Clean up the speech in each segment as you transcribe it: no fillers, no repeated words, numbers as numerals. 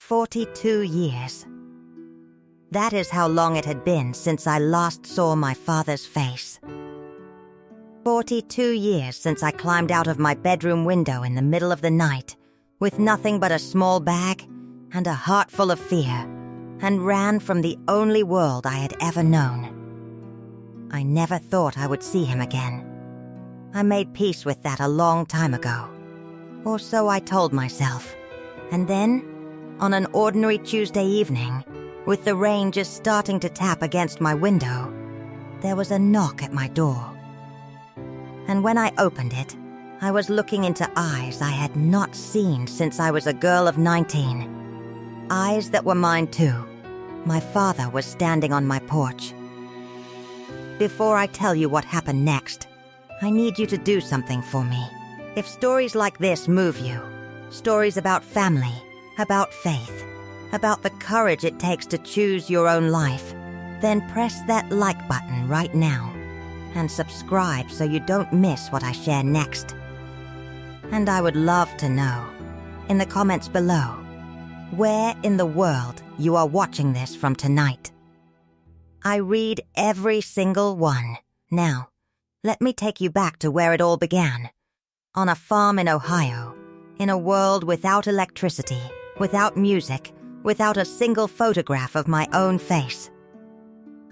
42 years. That is how long it had been since I last saw my father's face. 42 years since I climbed out of my bedroom window in the middle of the night with nothing but a small bag and a heart full of fear, and ran from the only world I had ever known. I never thought I would see him again. I made peace with that a long time ago. Or so I told myself. And then, on an ordinary Tuesday evening, with the rain just starting to tap against my window, there was a knock at my door. And when I opened it, I was looking into eyes I had not seen since I was a girl of 19. Eyes that were mine too. My father was standing on my porch. Before I tell you what happened next, I need you to do something for me. If stories like this move you, stories about family, about faith, about the courage it takes to choose your own life, then press that like button right now and subscribe so you don't miss what I share next. And I would love to know, in the comments below, where in the world you are watching this from tonight. I read every single one. Now, let me take you back to where it all began. On a farm in Ohio, in a world without electricity, without music, without a single photograph of my own face.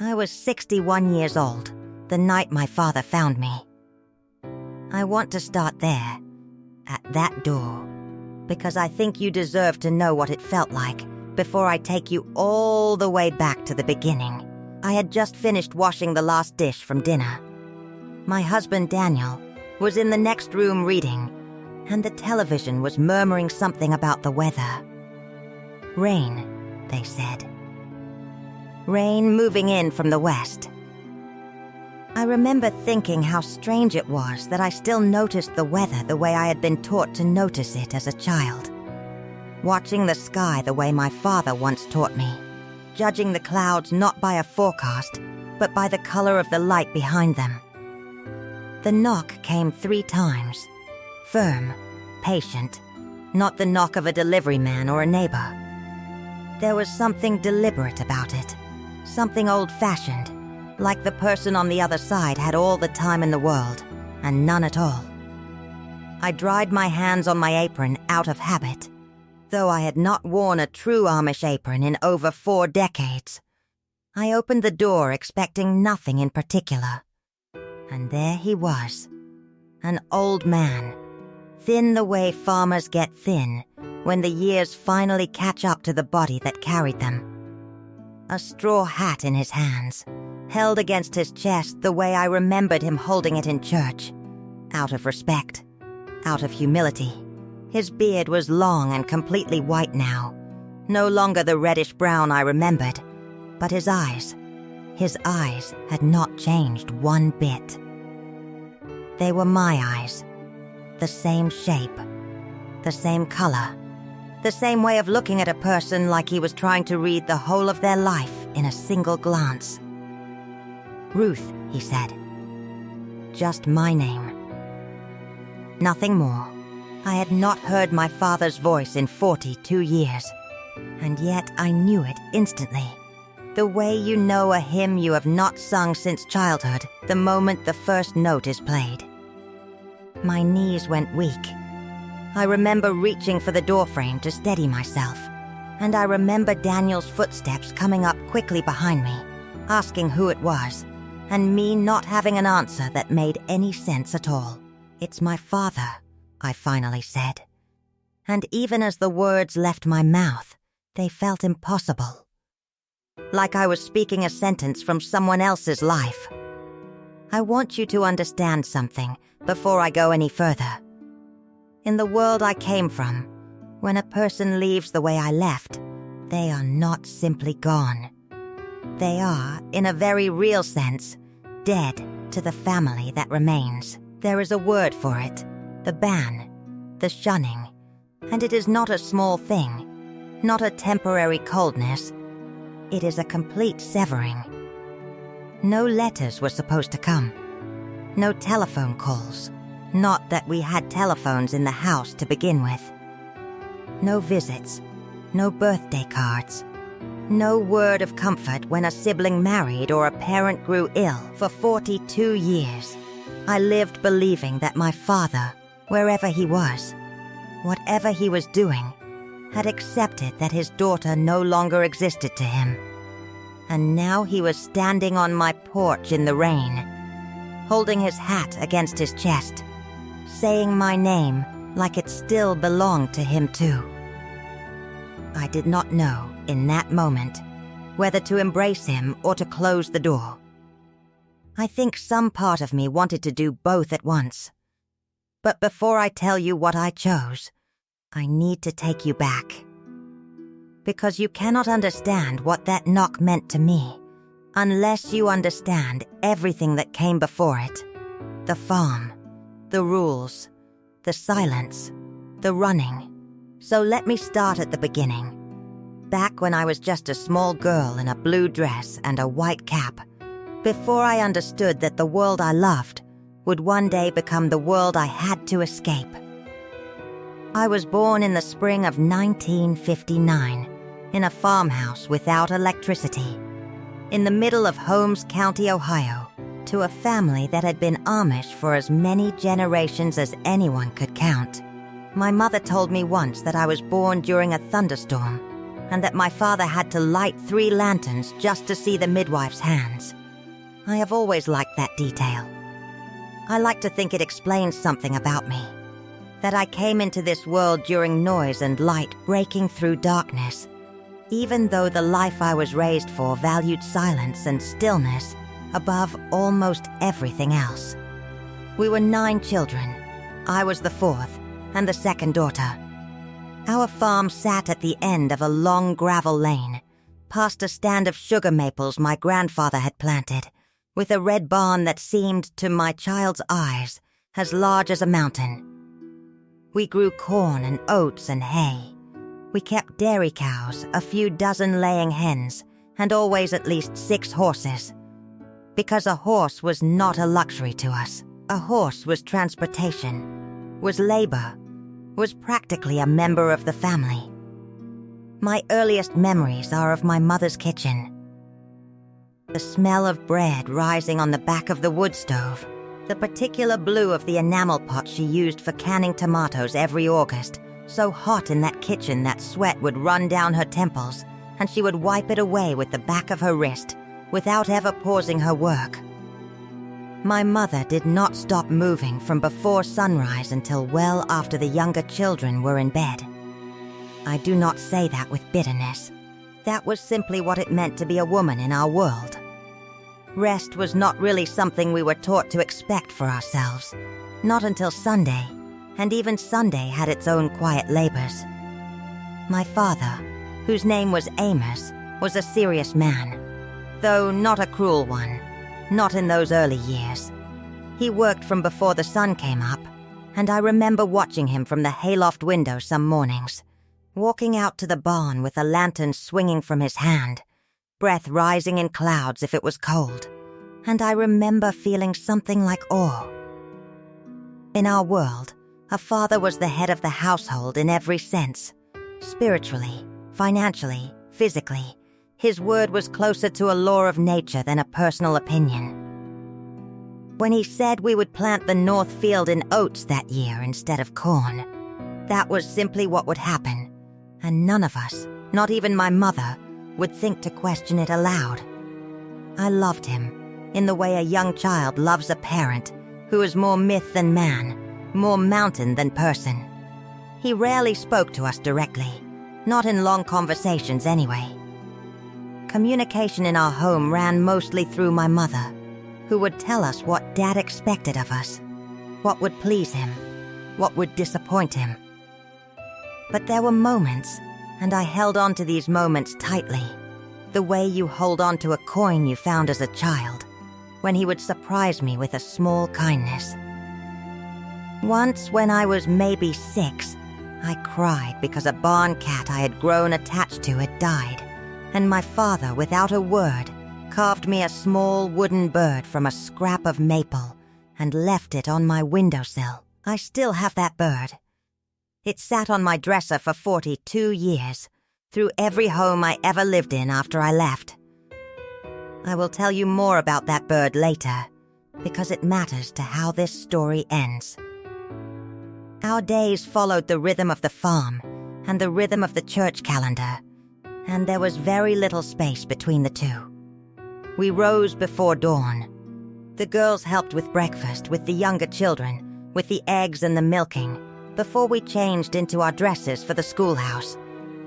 I was 61 years old, the night my father found me. I want to start there, at that door, because I think you deserve to know what it felt like before I take you all the way back to the beginning. I had just finished washing the last dish from dinner. My husband, Daniel, was in the next room reading, and the television was murmuring something about the weather. Rain, they said. Rain moving in from the west. I remember thinking how strange it was that I still noticed the weather the way I had been taught to notice it as a child. Watching the sky the way my father once taught me. Judging the clouds not by a forecast, but by the color of the light behind them. The knock came 3 times. Firm, patient, not the knock of a delivery man or a neighbor. There was something deliberate about it, something old-fashioned, like the person on the other side had all the time in the world, and none at all. I dried my hands on my apron out of habit, though I had not worn a true Amish apron in over 4 decades. I opened the door expecting nothing in particular. And there he was, an old man, thin the way farmers get thin when the years finally catch up to the body that carried them. A straw hat in his hands, held against his chest the way I remembered him holding it in church, out of respect, out of humility. His beard was long and completely white now, no longer the reddish-brown I remembered, but his eyes had not changed one bit. They were my eyes, the same shape, the same color, the same way of looking at a person like he was trying to read the whole of their life in a single glance. Ruth, he said. Just my name. Nothing more. I had not heard my father's voice in 42 years, and yet I knew it instantly. The way you know a hymn you have not sung since childhood the moment the first note is played. My knees went weak. I remember reaching for the doorframe to steady myself, and I remember Daniel's footsteps coming up quickly behind me, asking who it was, and me not having an answer that made any sense at all. "It's my father," I finally said. And even as the words left my mouth, they felt impossible. Like I was speaking a sentence from someone else's life. I want you to understand something before I go any further. In the world I came from, when a person leaves the way I left, they are not simply gone. They are, in a very real sense, dead to the family that remains. There is a word for it, the ban, the shunning, and it is not a small thing, not a temporary coldness. It is a complete severing. No letters were supposed to come. No telephone calls. Not that we had telephones in the house to begin with. No visits. no birthday cards, no word of comfort when a sibling married or a parent grew ill. For 42 years, I lived believing that my father, wherever he was, whatever he was doing, had accepted that his daughter no longer existed to him. And now he was standing on my porch in the rain, holding his hat against his chest, saying my name like it still belonged to him too. I did not know, in that moment, whether to embrace him or to close the door. I think some part of me wanted to do both at once. But before I tell you what I chose, I need to take you back. Because you cannot understand what that knock meant to me unless you understand everything that came before it. The farm, the rules, the silence, the running. So let me start at the beginning. Back when I was just a small girl in a blue dress and a white cap, before I understood that the world I loved would one day become the world I had to escape. I was born in the spring of 1959 in a farmhouse without electricity, in the middle of Holmes County, Ohio, to a family that had been Amish for as many generations as anyone could count. My mother told me once that I was born during a thunderstorm and that my father had to light 3 lanterns just to see the midwife's hands. I have always liked that detail. I like to think it explains something about me, that I came into this world during noise and light breaking through darkness, even though the life I was raised for valued silence and stillness above almost everything else. We were 9 children. I was the 4th and the second daughter. Our farm sat at the end of a long gravel lane, past a stand of sugar maples my grandfather had planted, with a red barn that seemed, to my child's eyes, as large as a mountain. We grew corn and oats and hay. We kept dairy cows, a few dozen laying hens, and always at least 6 horses. Because a horse was not a luxury to us. A horse was transportation, was labor, was practically a member of the family. My earliest memories are of my mother's kitchen. The smell of bread rising on the back of the wood stove, the particular blue of the enamel pot she used for canning tomatoes every August, so hot in that kitchen that sweat would run down her temples, and she would wipe it away with the back of her wrist, without ever pausing her work. My mother did not stop moving from before sunrise until well after the younger children were in bed. I do not say that with bitterness. That was simply what it meant to be a woman in our world. Rest was not really something we were taught to expect for ourselves, not until Sunday, and even Sunday had its own quiet labors. My father, whose name was Amish, was a serious man, though not a cruel one, not in those early years. He worked from before the sun came up, and I remember watching him from the hayloft window some mornings, walking out to the barn with a lantern swinging from his hand, breath rising in clouds if it was cold, and I remember feeling something like awe. In our world, a father was the head of the household in every sense. Spiritually, financially, physically, his word was closer to a law of nature than a personal opinion. When he said we would plant the north field in oats that year instead of corn, that was simply what would happen, and none of us, not even my mother, would think to question it aloud. I loved him, in the way a young child loves a parent who is more myth than man, more mountain than person. He rarely spoke to us directly, not in long conversations anyway. Communication in our home ran mostly through my mother, who would tell us what Dad expected of us, what would please him, what would disappoint him. But there were moments, and I held on to these moments tightly, the way you hold on to a coin you found as a child, when he would surprise me with a small kindness. Once, when I was maybe 6, I cried because a barn cat I had grown attached to had died, and my father, without a word, carved me a small wooden bird from a scrap of maple and left it on my windowsill. I still have that bird. It sat on my dresser for 42 years, through every home I ever lived in after I left. I will tell you more about that bird later, because it matters to how this story ends. Our days followed the rhythm of the farm and the rhythm of the church calendar, and there was very little space between the two. We rose before dawn. The girls helped with breakfast, with the younger children, with the eggs and the milking, before we changed into our dresses for the schoolhouse,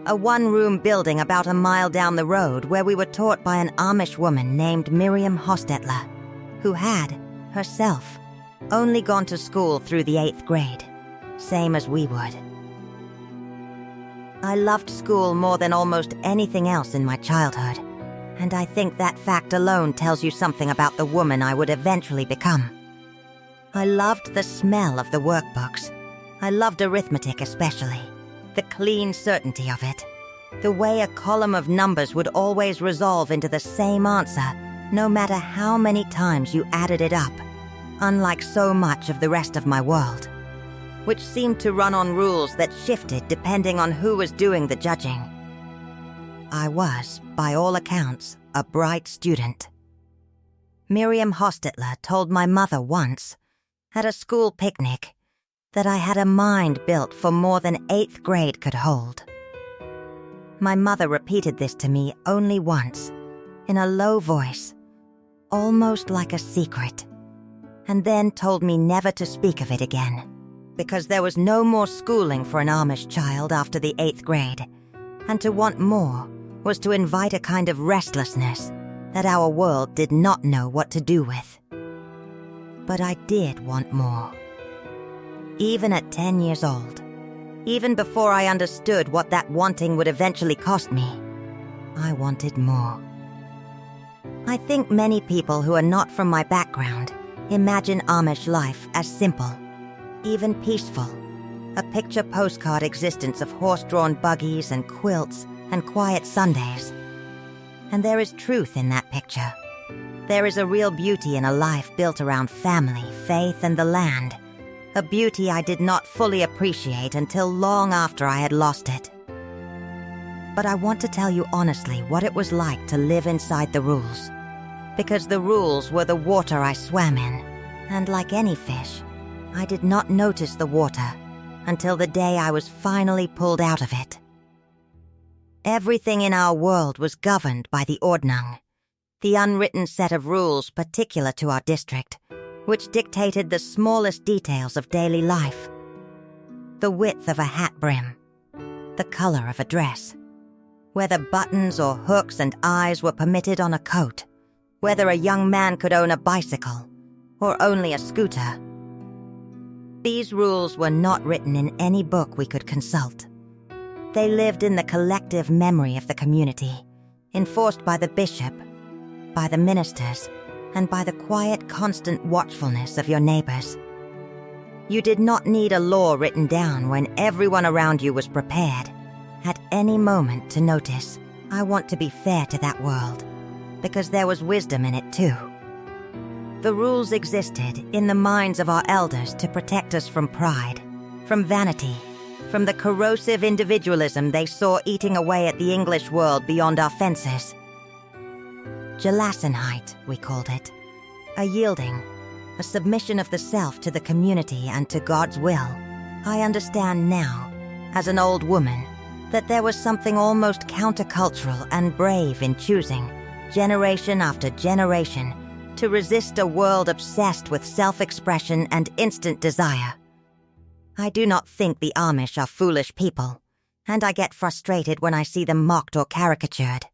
a one-room building about a mile down the road where we were taught by an Amish woman named Miriam Hostetler, who had, herself, only gone to school through the 8th grade, same as we would. I loved school more than almost anything else in my childhood, and I think that fact alone tells you something about the woman I would eventually become. I loved the smell of the workbooks. I loved arithmetic especially, the clean certainty of it, the way a column of numbers would always resolve into the same answer, no matter how many times you added it up, unlike so much of the rest of my world, which seemed to run on rules that shifted depending on who was doing the judging. I was, by all accounts, a bright student. Miriam Hostetler told my mother once, at a school picnic, that I had a mind built for more than 8th grade could hold. My mother repeated this to me only once, in a low voice, almost like a secret, and then told me never to speak of it again, because there was no more schooling for an Amish child after the 8th grade, and to want more was to invite a kind of restlessness that our world did not know what to do with. But I did want more. Even at 10 years old, even before I understood what that wanting would eventually cost me, I wanted more. I think many people who are not from my background imagine Amish life as simple, even peaceful, a picture postcard existence of horse-drawn buggies and quilts and quiet Sundays. And there is truth in that picture. There is a real beauty in a life built around family, faith, and the land, a beauty I did not fully appreciate until long after I had lost it. But I want to tell you honestly what it was like to live inside the rules, because the rules were the water I swam in, and like any fish, I did not notice the water until the day I was finally pulled out of it. Everything in our world was governed by the Ordnung, the unwritten set of rules particular to our district, which dictated the smallest details of daily life. The width of a hat brim, the color of a dress, whether buttons or hooks and eyes were permitted on a coat, whether a young man could own a bicycle or only a scooter. These rules were not written in any book we could consult. They lived in the collective memory of the community, enforced by the bishop, by the ministers, and by the quiet, constant watchfulness of your neighbors. You did not need a law written down when everyone around you was prepared, at any moment, to notice, I want to be fair to that world, because there was wisdom in it too. The rules existed in the minds of our elders to protect us from pride, from vanity, from the corrosive individualism they saw eating away at the English world beyond our fences. Gelassenheit, we called it. A yielding, a submission of the self to the community and to God's will. I understand now, as an old woman, that there was something almost countercultural and brave in choosing, generation after generation, to resist a world obsessed with self-expression and instant desire. I do not think the Amish are foolish people, and I get frustrated when I see them mocked or caricatured.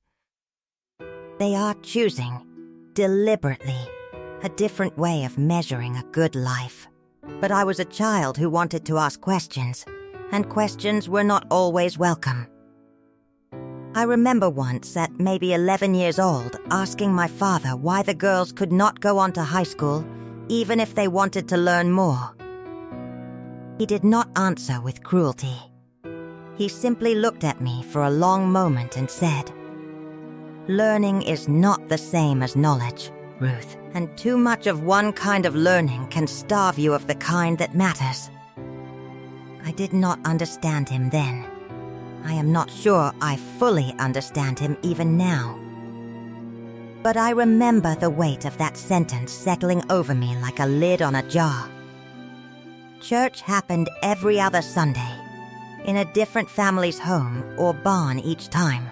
They are choosing, deliberately, a different way of measuring a good life. But I was a child who wanted to ask questions, and questions were not always welcome. I remember once, at maybe 11 years old, asking my father why the girls could not go on to high school, even if they wanted to learn more. He did not answer with cruelty. He simply looked at me for a long moment and said, "Learning is not the same as knowledge, Ruth, and too much of one kind of learning can starve you of the kind that matters." I did not understand him then. I am not sure I fully understand him even now. But I remember the weight of that sentence settling over me like a lid on a jar. Church happened every other Sunday, in a different family's home or barn each time,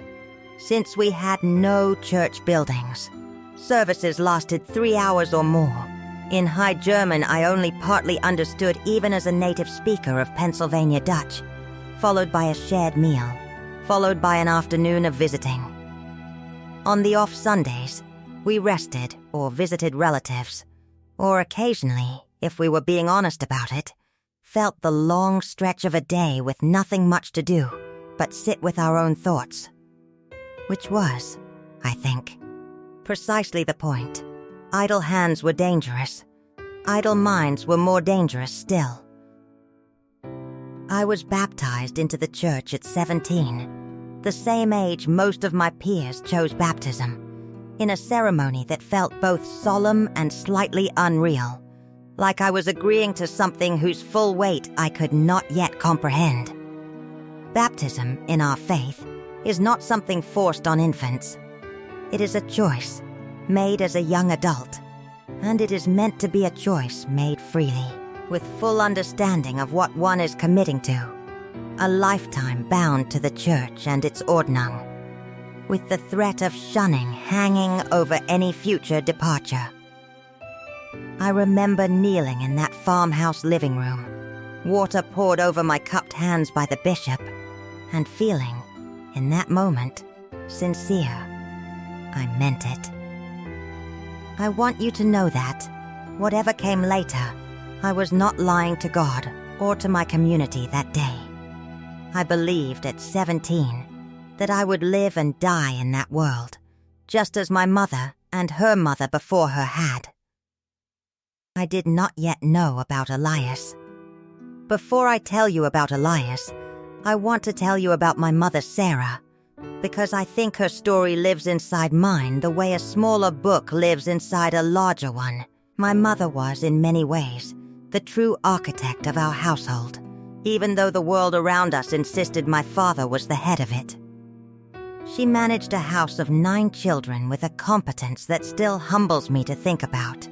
since we had no church buildings. Services lasted 3 hours or more. In High German, I only partly understood even as a native speaker of Pennsylvania Dutch, followed by a shared meal, followed by an afternoon of visiting. On the off Sundays, we rested or visited relatives, or occasionally, if we were being honest about it, felt the long stretch of a day with nothing much to do but sit with our own thoughts. Which was, I think, precisely the point. Idle hands were dangerous. Idle minds were more dangerous still. I was baptized into the church at 17, the same age most of my peers chose baptism, in a ceremony that felt both solemn and slightly unreal, like I was agreeing to something whose full weight I could not yet comprehend. Baptism, in our faith, is not something forced on infants. It is a choice, made as a young adult, and it is meant to be a choice made freely, with full understanding of what one is committing to, a lifetime bound to the church and its ordnung, with the threat of shunning hanging over any future departure. I remember kneeling in that farmhouse living room, water poured over my cupped hands by the bishop, and feeling, in that moment, sincere. I meant it. I want you to know that, whatever came later, I was not lying to God or to my community that day. I believed at 17 that I would live and die in that world, just as my mother and her mother before her had. I did not yet know about Elias. Before I tell you about Elias, I want to tell you about my mother Sarah, because I think her story lives inside mine the way a smaller book lives inside a larger one. My mother was, in many ways, the true architect of our household, even though the world around us insisted my father was the head of it. She managed a house of 9 children with a competence that still humbles me to think about.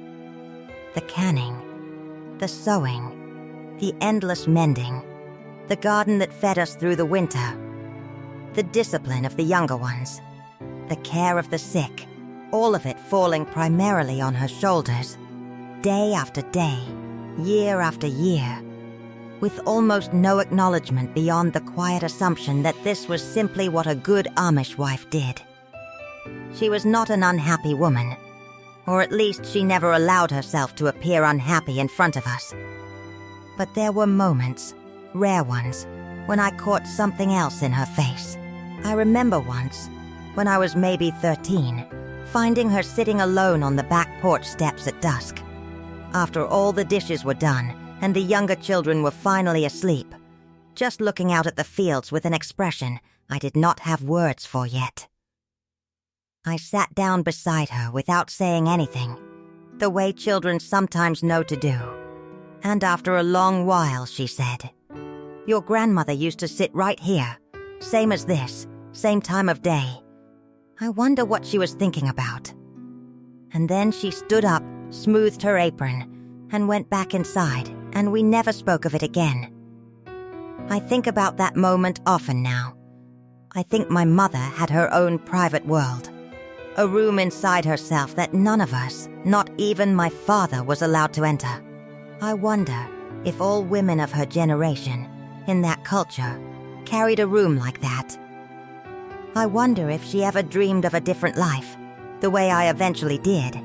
The canning, the sewing, the endless mending, the garden that fed us through the winter, the discipline of the younger ones, the care of the sick, all of it falling primarily on her shoulders, day after day, year after year, with almost no acknowledgement beyond the quiet assumption that this was simply what a good Amish wife did. She was not an unhappy woman, or at least she never allowed herself to appear unhappy in front of us. But there were moments, rare ones, when I caught something else in her face. I remember once, when I was maybe 13, finding her sitting alone on the back porch steps at dusk. After all the dishes were done and the younger children were finally asleep, just looking out at the fields with an expression I did not have words for yet. I sat down beside her without saying anything, the way children sometimes know to do. And after a long while, she said, "Your grandmother used to sit right here, same as this, same time of day. I wonder what she was thinking about." And then she stood up, smoothed her apron, and went back inside, and we never spoke of it again. I think about that moment often now. I think my mother had her own private world, a room inside herself that none of us, not even my father, was allowed to enter. I wonder if all women of her generation, in that culture, carried a room like that. I wonder if she ever dreamed of a different life, the way I eventually did,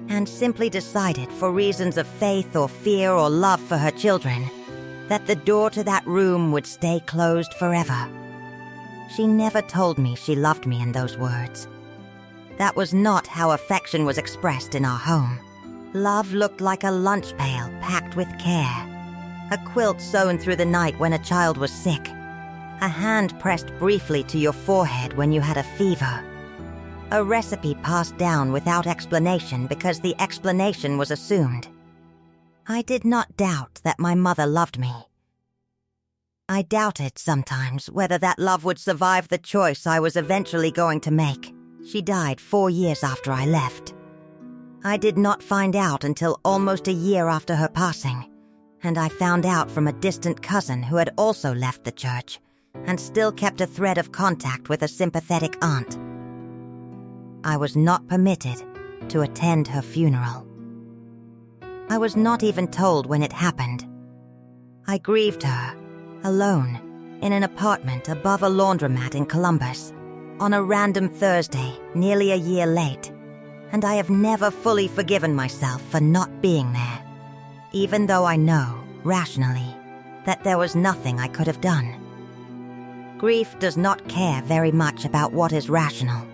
and simply decided for reasons of faith or fear or love for her children, that the door to that room would stay closed forever. She never told me she loved me in those words. That was not how affection was expressed in our home. Love looked like a lunch pail packed with care, a quilt sewn through the night when a child was sick, a hand pressed briefly to your forehead when you had a fever, a recipe passed down without explanation because the explanation was assumed. I did not doubt that my mother loved me. I doubted sometimes whether that love would survive the choice I was eventually going to make. She died 4 years after I left. I did not find out until almost a year after her passing, and I found out from a distant cousin who had also left the church and still kept a thread of contact with a sympathetic aunt. I was not permitted to attend her funeral. I was not even told when it happened. I grieved her, alone, in an apartment above a laundromat in Columbus, on a random Thursday, nearly a year late, and I have never fully forgiven myself for not being there, even though I know, rationally, that there was nothing I could have done. Grief does not care very much about what is rational.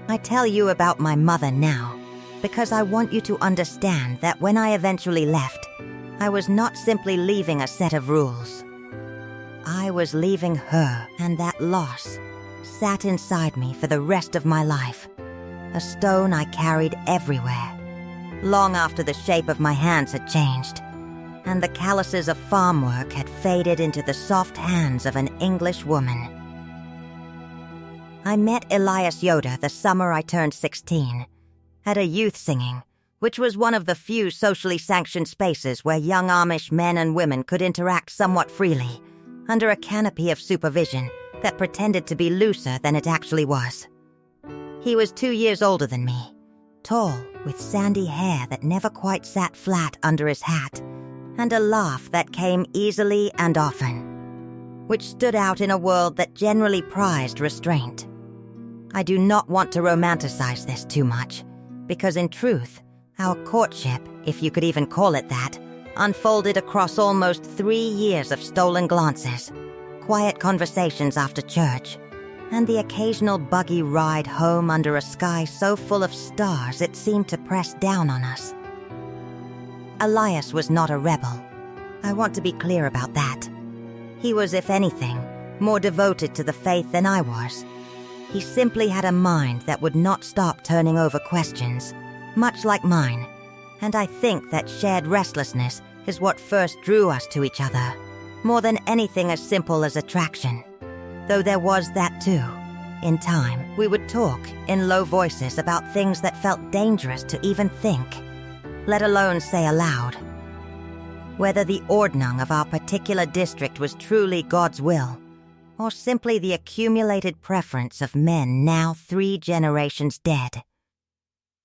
I tell you about my mother now because I want you to understand that when I eventually left, I was not simply leaving a set of rules. I was leaving her, and that loss sat inside me for the rest of my life, a stone I carried everywhere, long after the shape of my hands had changed, and the calluses of farm work had faded into the soft hands of an English woman. I met Elias Yoder the summer I turned 16, at a youth singing, which was one of the few socially sanctioned spaces where young Amish men and women could interact somewhat freely, under a canopy of supervision that pretended to be looser than it actually was. He was 2 years older than me, tall, with sandy hair that never quite sat flat under his hat, and a laugh that came easily and often, which stood out in a world that generally prized restraint. I do not want to romanticize this too much, because in truth, our courtship, if you could even call it that, unfolded across almost 3 years of stolen glances, quiet conversations after church, and the occasional buggy ride home under a sky so full of stars it seemed to press down on us. Elias was not a rebel. I want to be clear about that. He was, if anything, more devoted to the faith than I was. He simply had a mind that would not stop turning over questions, much like mine, and I think that shared restlessness is what first drew us to each other, more than anything as simple as attraction. Though there was that too. In time, we would talk in low voices about things that felt dangerous to even think, let alone say aloud. Whether the ordnung of our particular district was truly God's will, or simply the accumulated preference of men now 3 generations dead.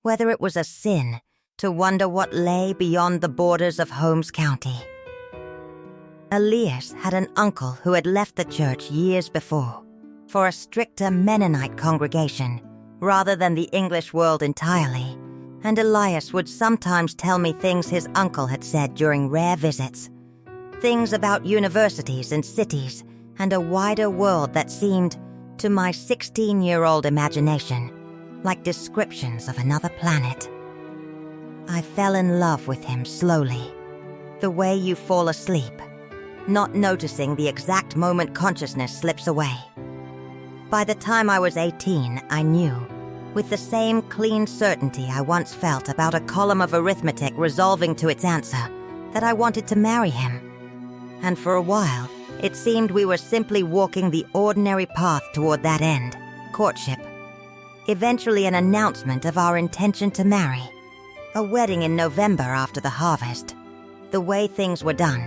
Whether it was a sin to wonder what lay beyond the borders of Holmes County. Elias had an uncle who had left the church years before, for a stricter Mennonite congregation, rather than the English world entirely, and Elias would sometimes tell me things his uncle had said during rare visits. Things about universities and cities, and a wider world that seemed, to my 16-year-old imagination, like descriptions of another planet. I fell in love with him slowly, the way you fall asleep, not noticing the exact moment consciousness slips away. By the time I was 18, I knew, with the same clean certainty I once felt about a column of arithmetic resolving to its answer, that I wanted to marry him. And for a while, it seemed we were simply walking the ordinary path toward that end, courtship. Eventually an announcement of our intention to marry. A wedding in November after the harvest. The way things were done.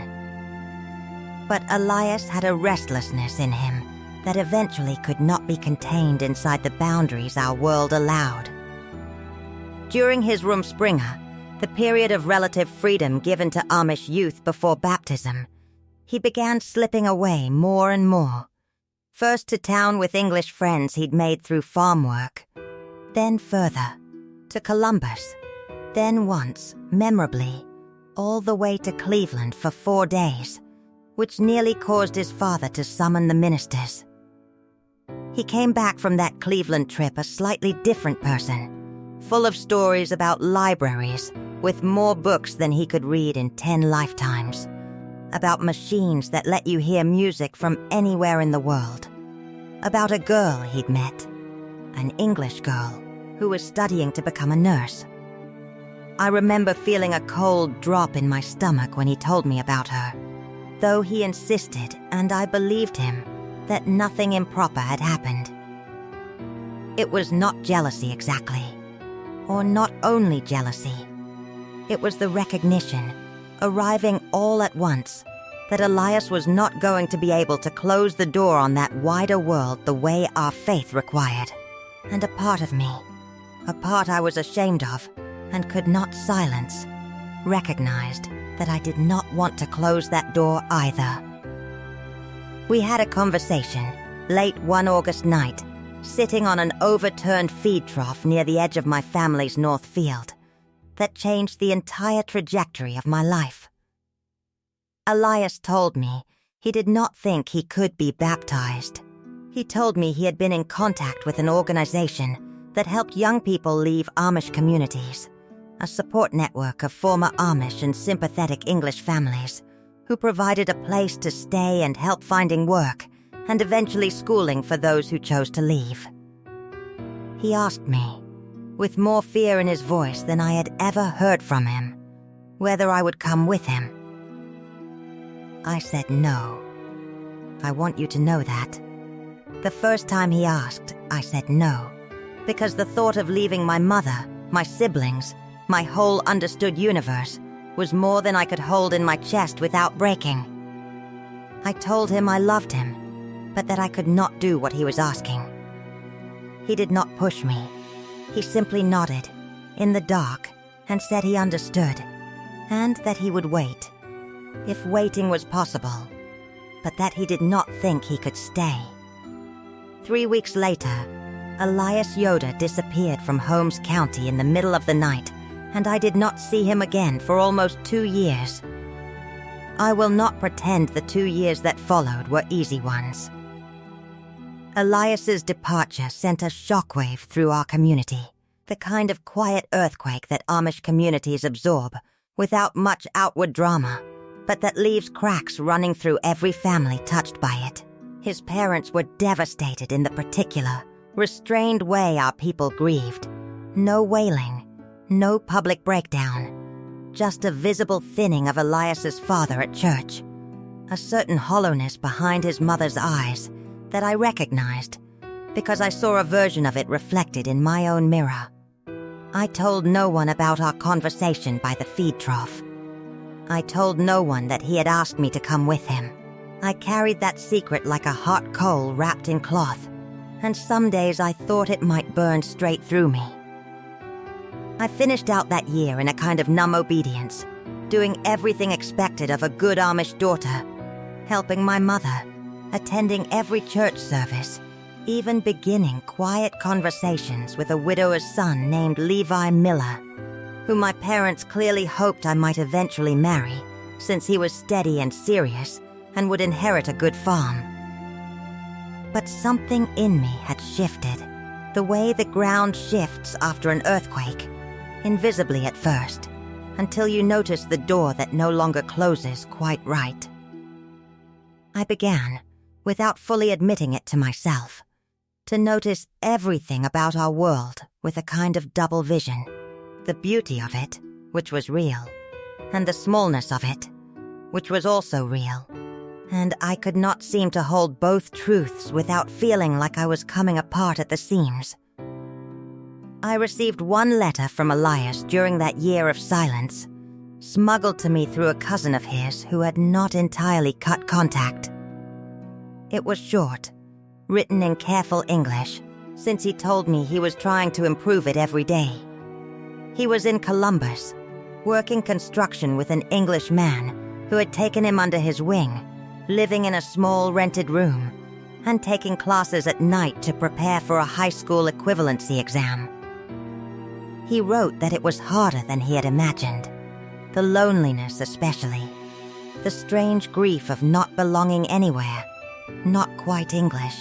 But Elias had a restlessness in him that eventually could not be contained inside the boundaries our world allowed. During his Rumspringa, the period of relative freedom given to Amish youth before baptism, he began slipping away more and more. First to town with English friends he'd made through farm work. Then further, to Columbus. Then once, memorably, all the way to Cleveland for 4 days, which nearly caused his father to summon the ministers. He came back from that Cleveland trip a slightly different person, full of stories about libraries, with more books than he could read in 10 lifetimes. About machines that let you hear music from anywhere in the world. About a girl he'd met, an English girl who was studying to become a nurse. I remember feeling a cold drop in my stomach when he told me about her. though he insisted, and I believed him, that nothing improper had happened. It was not jealousy exactly, or not only jealousy. It was the recognition, arriving all at once, that Elias was not going to be able to close the door on that wider world the way our faith required. And a part of me, a part I was ashamed of and could not silence, recognized that I did not want to close that door either. We had a conversation, late one August night, sitting on an overturned feed trough near the edge of my family's north field, that changed the entire trajectory of my life. Elias told me he did not think he could be baptized. He told me he had been in contact with an organization that helped young people leave Amish communities, a support network of former Amish and sympathetic English families who provided a place to stay and help finding work and eventually schooling for those who chose to leave. He asked me, with more fear in his voice than I had ever heard from him, whether I would come with him. I said no. I want you to know that. The first time he asked, I said no, because the thought of leaving my mother, my siblings, my whole understood universe was more than I could hold in my chest without breaking. I told him I loved him, but that I could not do what he was asking. He did not push me. He simply nodded, in the dark, and said he understood, and that he would wait, if waiting was possible, but that he did not think he could stay. 3 weeks later, Elias Yoder disappeared from Holmes County in the middle of the night, and I did not see him again for almost 2 years. I will not pretend the 2 years that followed were easy ones. Elias's departure sent a shockwave through our community, the kind of quiet earthquake that Amish communities absorb, without much outward drama, but that leaves cracks running through every family touched by it. His parents were devastated in the particular, restrained way our people grieved. No wailing, no public breakdown, just a visible thinning of Elias's father at church, a certain hollowness behind his mother's eyes that I recognized because I saw a version of it reflected in my own mirror. I told no one about our conversation by the feed trough. I told no one that he had asked me to come with him. I carried that secret like a hot coal wrapped in cloth, and some days I thought it might burn straight through me. I finished out that year in a kind of numb obedience, doing everything expected of a good Amish daughter, helping my mother, attending every church service, even beginning quiet conversations with a widower's son named Levi Miller, who my parents clearly hoped I might eventually marry, since he was steady and serious and would inherit a good farm. But something in me had shifted, the way the ground shifts after an earthquake, invisibly at first, until you notice the door that no longer closes quite right. I began, without fully admitting it to myself, to notice everything about our world with a kind of double vision. The beauty of it, which was real, and the smallness of it, which was also real. And I could not seem to hold both truths without feeling like I was coming apart at the seams. I received one letter from Elias during that year of silence, smuggled to me through a cousin of his who had not entirely cut contact. It was short, written in careful English, since he told me he was trying to improve it every day. He was in Columbus, working construction with an English man who had taken him under his wing, living in a small rented room, and taking classes at night to prepare for a high school equivalency exam. He wrote that it was harder than he had imagined, the loneliness especially, the strange grief of not belonging anywhere, not quite English,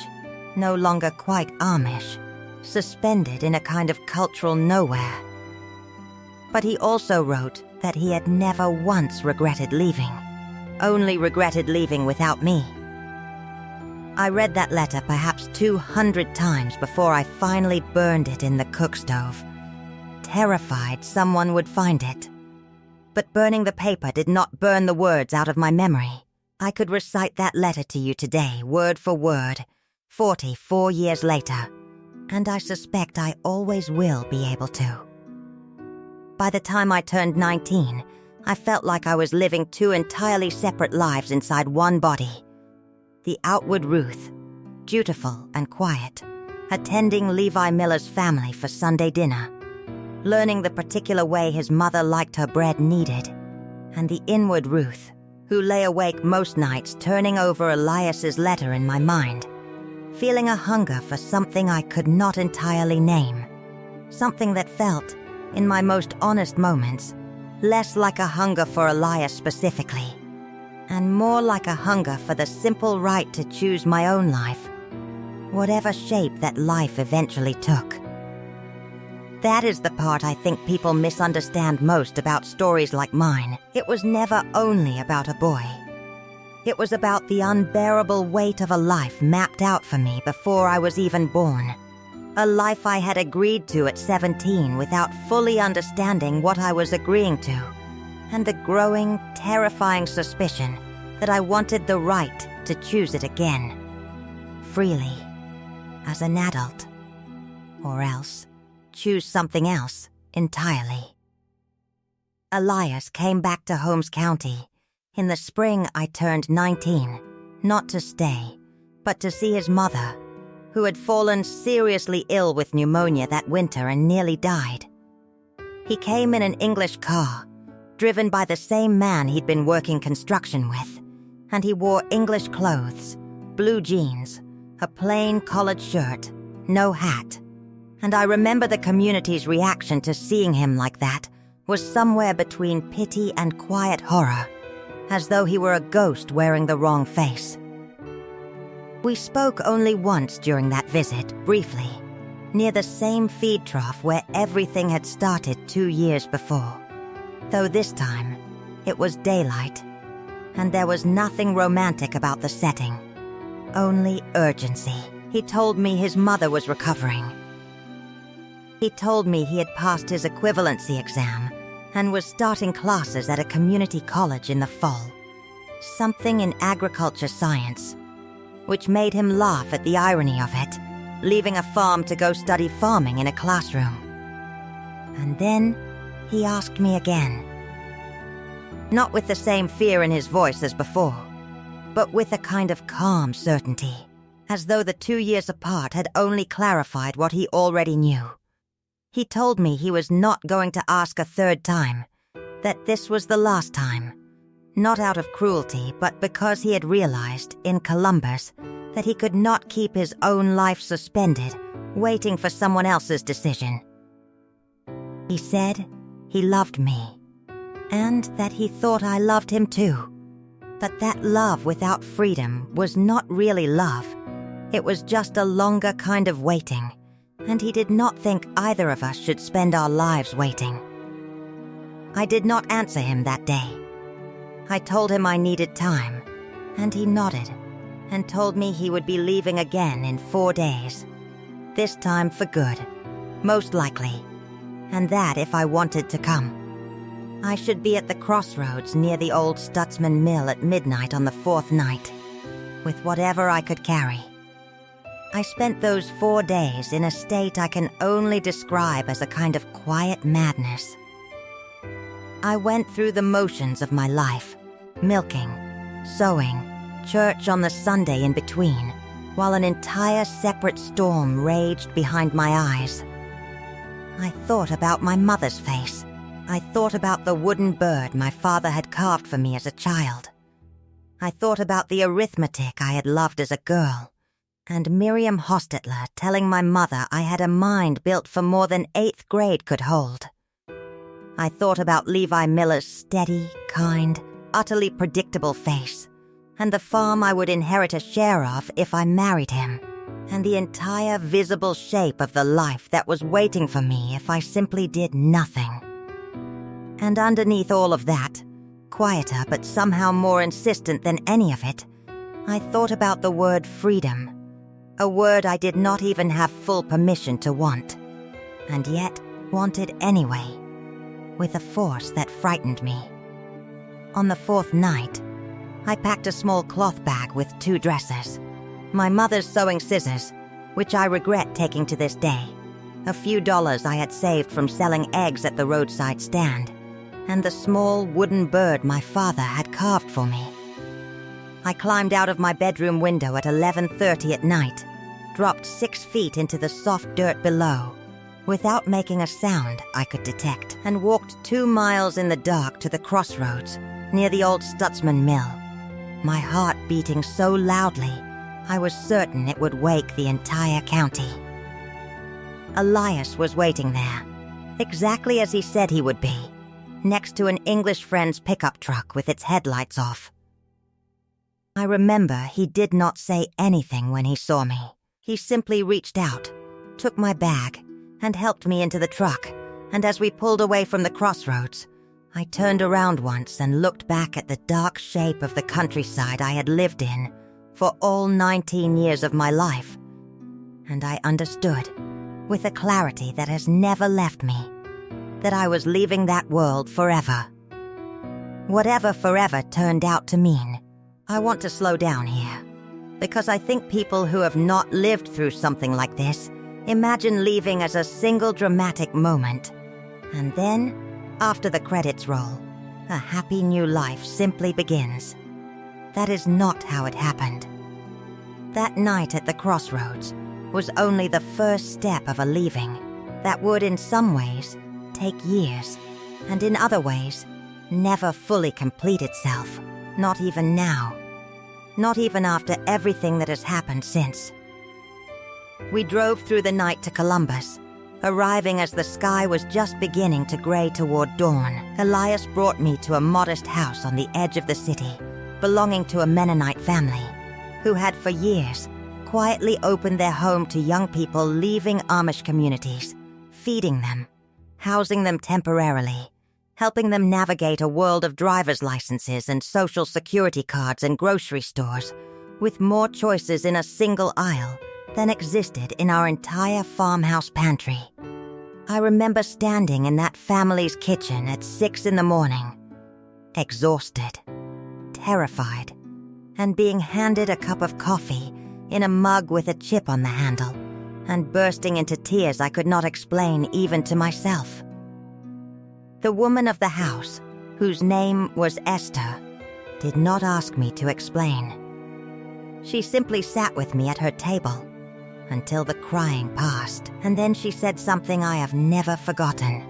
no longer quite Amish, suspended in a kind of cultural nowhere. But he also wrote that he had never once regretted leaving, only regretted leaving without me. I read that letter perhaps 200 times before I finally burned it in the cook stove, terrified someone would find it. But burning the paper did not burn the words out of my memory. I could recite that letter to you today, word for word, 44 years later, and I suspect I always will be able to. By the time I turned 19, I felt like I was living two entirely separate lives inside one body. The outward Ruth, dutiful and quiet, attending Levi Miller's family for Sunday dinner, learning the particular way his mother liked her bread kneaded, and the inward Ruth, who lay awake most nights turning over Elias's letter in my mind, feeling a hunger for something I could not entirely name, something that felt, in my most honest moments, less like a hunger for Elias specifically, and more like a hunger for the simple right to choose my own life, whatever shape that life eventually took. That is the part I think people misunderstand most about stories like mine. It was never only about a boy. It was about the unbearable weight of a life mapped out for me before I was even born. A life I had agreed to at 17 without fully understanding what I was agreeing to, and the growing, terrifying suspicion that I wanted the right to choose it again. Freely, as an adult. Or else, choose something else entirely. Elias came back to Holmes County. In the spring, I turned 19, not to stay, but to see his mother, who had fallen seriously ill with pneumonia that winter and nearly died. He came in an English car, driven by the same man he'd been working construction with, and he wore English clothes, blue jeans, a plain collared shirt, no hat. And I remember the community's reaction to seeing him like that was somewhere between pity and quiet horror, as though he were a ghost wearing the wrong face. We spoke only once during that visit, briefly, near the same feed trough where everything had started 2 years before. Though this time, it was daylight, and there was nothing romantic about the setting. Only urgency. He told me his mother was recovering. He told me he had passed his equivalency exam and was starting classes at a community college in the fall. Something in agriculture science, which made him laugh at the irony of it, leaving a farm to go study farming in a classroom. And then he asked me again. Not with the same fear in his voice as before, but with a kind of calm certainty, as though the 2 years apart had only clarified what he already knew. He told me he was not going to ask a third time, that this was the last time, not out of cruelty, but because he had realized, in Columbus, that he could not keep his own life suspended, waiting for someone else's decision. He said he loved me, and that he thought I loved him too. But that love without freedom was not really love. It was just a longer kind of waiting, and he did not think either of us should spend our lives waiting. I did not answer him that day. I told him I needed time, and he nodded, and told me he would be leaving again in 4 days. This time for good, most likely, and that if I wanted to come. I should be at the crossroads near the old Stutzman mill at midnight on the 4th night, with whatever I could carry. I spent those 4 days in a state I can only describe as a kind of quiet madness. I went through the motions of my life, milking, sewing, church on the Sunday in between, while an entire separate storm raged behind my eyes. I thought about my mother's face. I thought about the wooden bird my father had carved for me as a child. I thought about the arithmetic I had loved as a girl, and Miriam Hostetler telling my mother I had a mind built for more than 8th grade could hold. I thought about Levi Miller's steady, kind, utterly predictable face, and the farm I would inherit a share of if I married him, and the entire visible shape of the life that was waiting for me if I simply did nothing. And underneath all of that, quieter but somehow more insistent than any of it, I thought about the word freedom, a word I did not even have full permission to want, and yet wanted anyway, with a force that frightened me. On the 4th night, I packed a small cloth bag with 2 dresses, my mother's sewing scissors, which I regret taking to this day, a few dollars I had saved from selling eggs at the roadside stand, and the small wooden bird my father had carved for me. I climbed out of my bedroom window at 11:30 at night, dropped 6 feet into the soft dirt below, without making a sound I could detect, and walked 2 miles in the dark to the crossroads near the old Stutzman mill, my heart beating so loudly I was certain it would wake the entire county. Elias was waiting there, exactly as he said he would be, next to an English friend's pickup truck with its headlights off. I remember he did not say anything when he saw me. He simply reached out, took my bag, and helped me into the truck, and as we pulled away from the crossroads, I turned around once and looked back at the dark shape of the countryside I had lived in for all 19 years of my life, and I understood, with a clarity that has never left me, that I was leaving that world forever. Whatever forever turned out to mean, I want to slow down here, because I think people who have not lived through something like this imagine leaving as a single dramatic moment, and then, after the credits roll, a happy new life simply begins. That is not how it happened. That night at the crossroads was only the first step of a leaving that would, in some ways, take years, and in other ways, never fully complete itself, not even now. Not even after everything that has happened since. We drove through the night to Columbus, arriving as the sky was just beginning to gray toward dawn. Elias brought me to a modest house on the edge of the city, belonging to a Mennonite family, who had for years quietly opened their home to young people leaving Amish communities, feeding them, housing them temporarily, helping them navigate a world of driver's licenses and social security cards and grocery stores, with more choices in a single aisle than existed in our entire farmhouse pantry. I remember standing in that family's kitchen at 6 in the morning, exhausted, terrified, and being handed a cup of coffee in a mug with a chip on the handle, and bursting into tears I could not explain even to myself. The woman of the house, whose name was Esther, did not ask me to explain. She simply sat with me at her table until the crying passed, and then she said something I have never forgotten.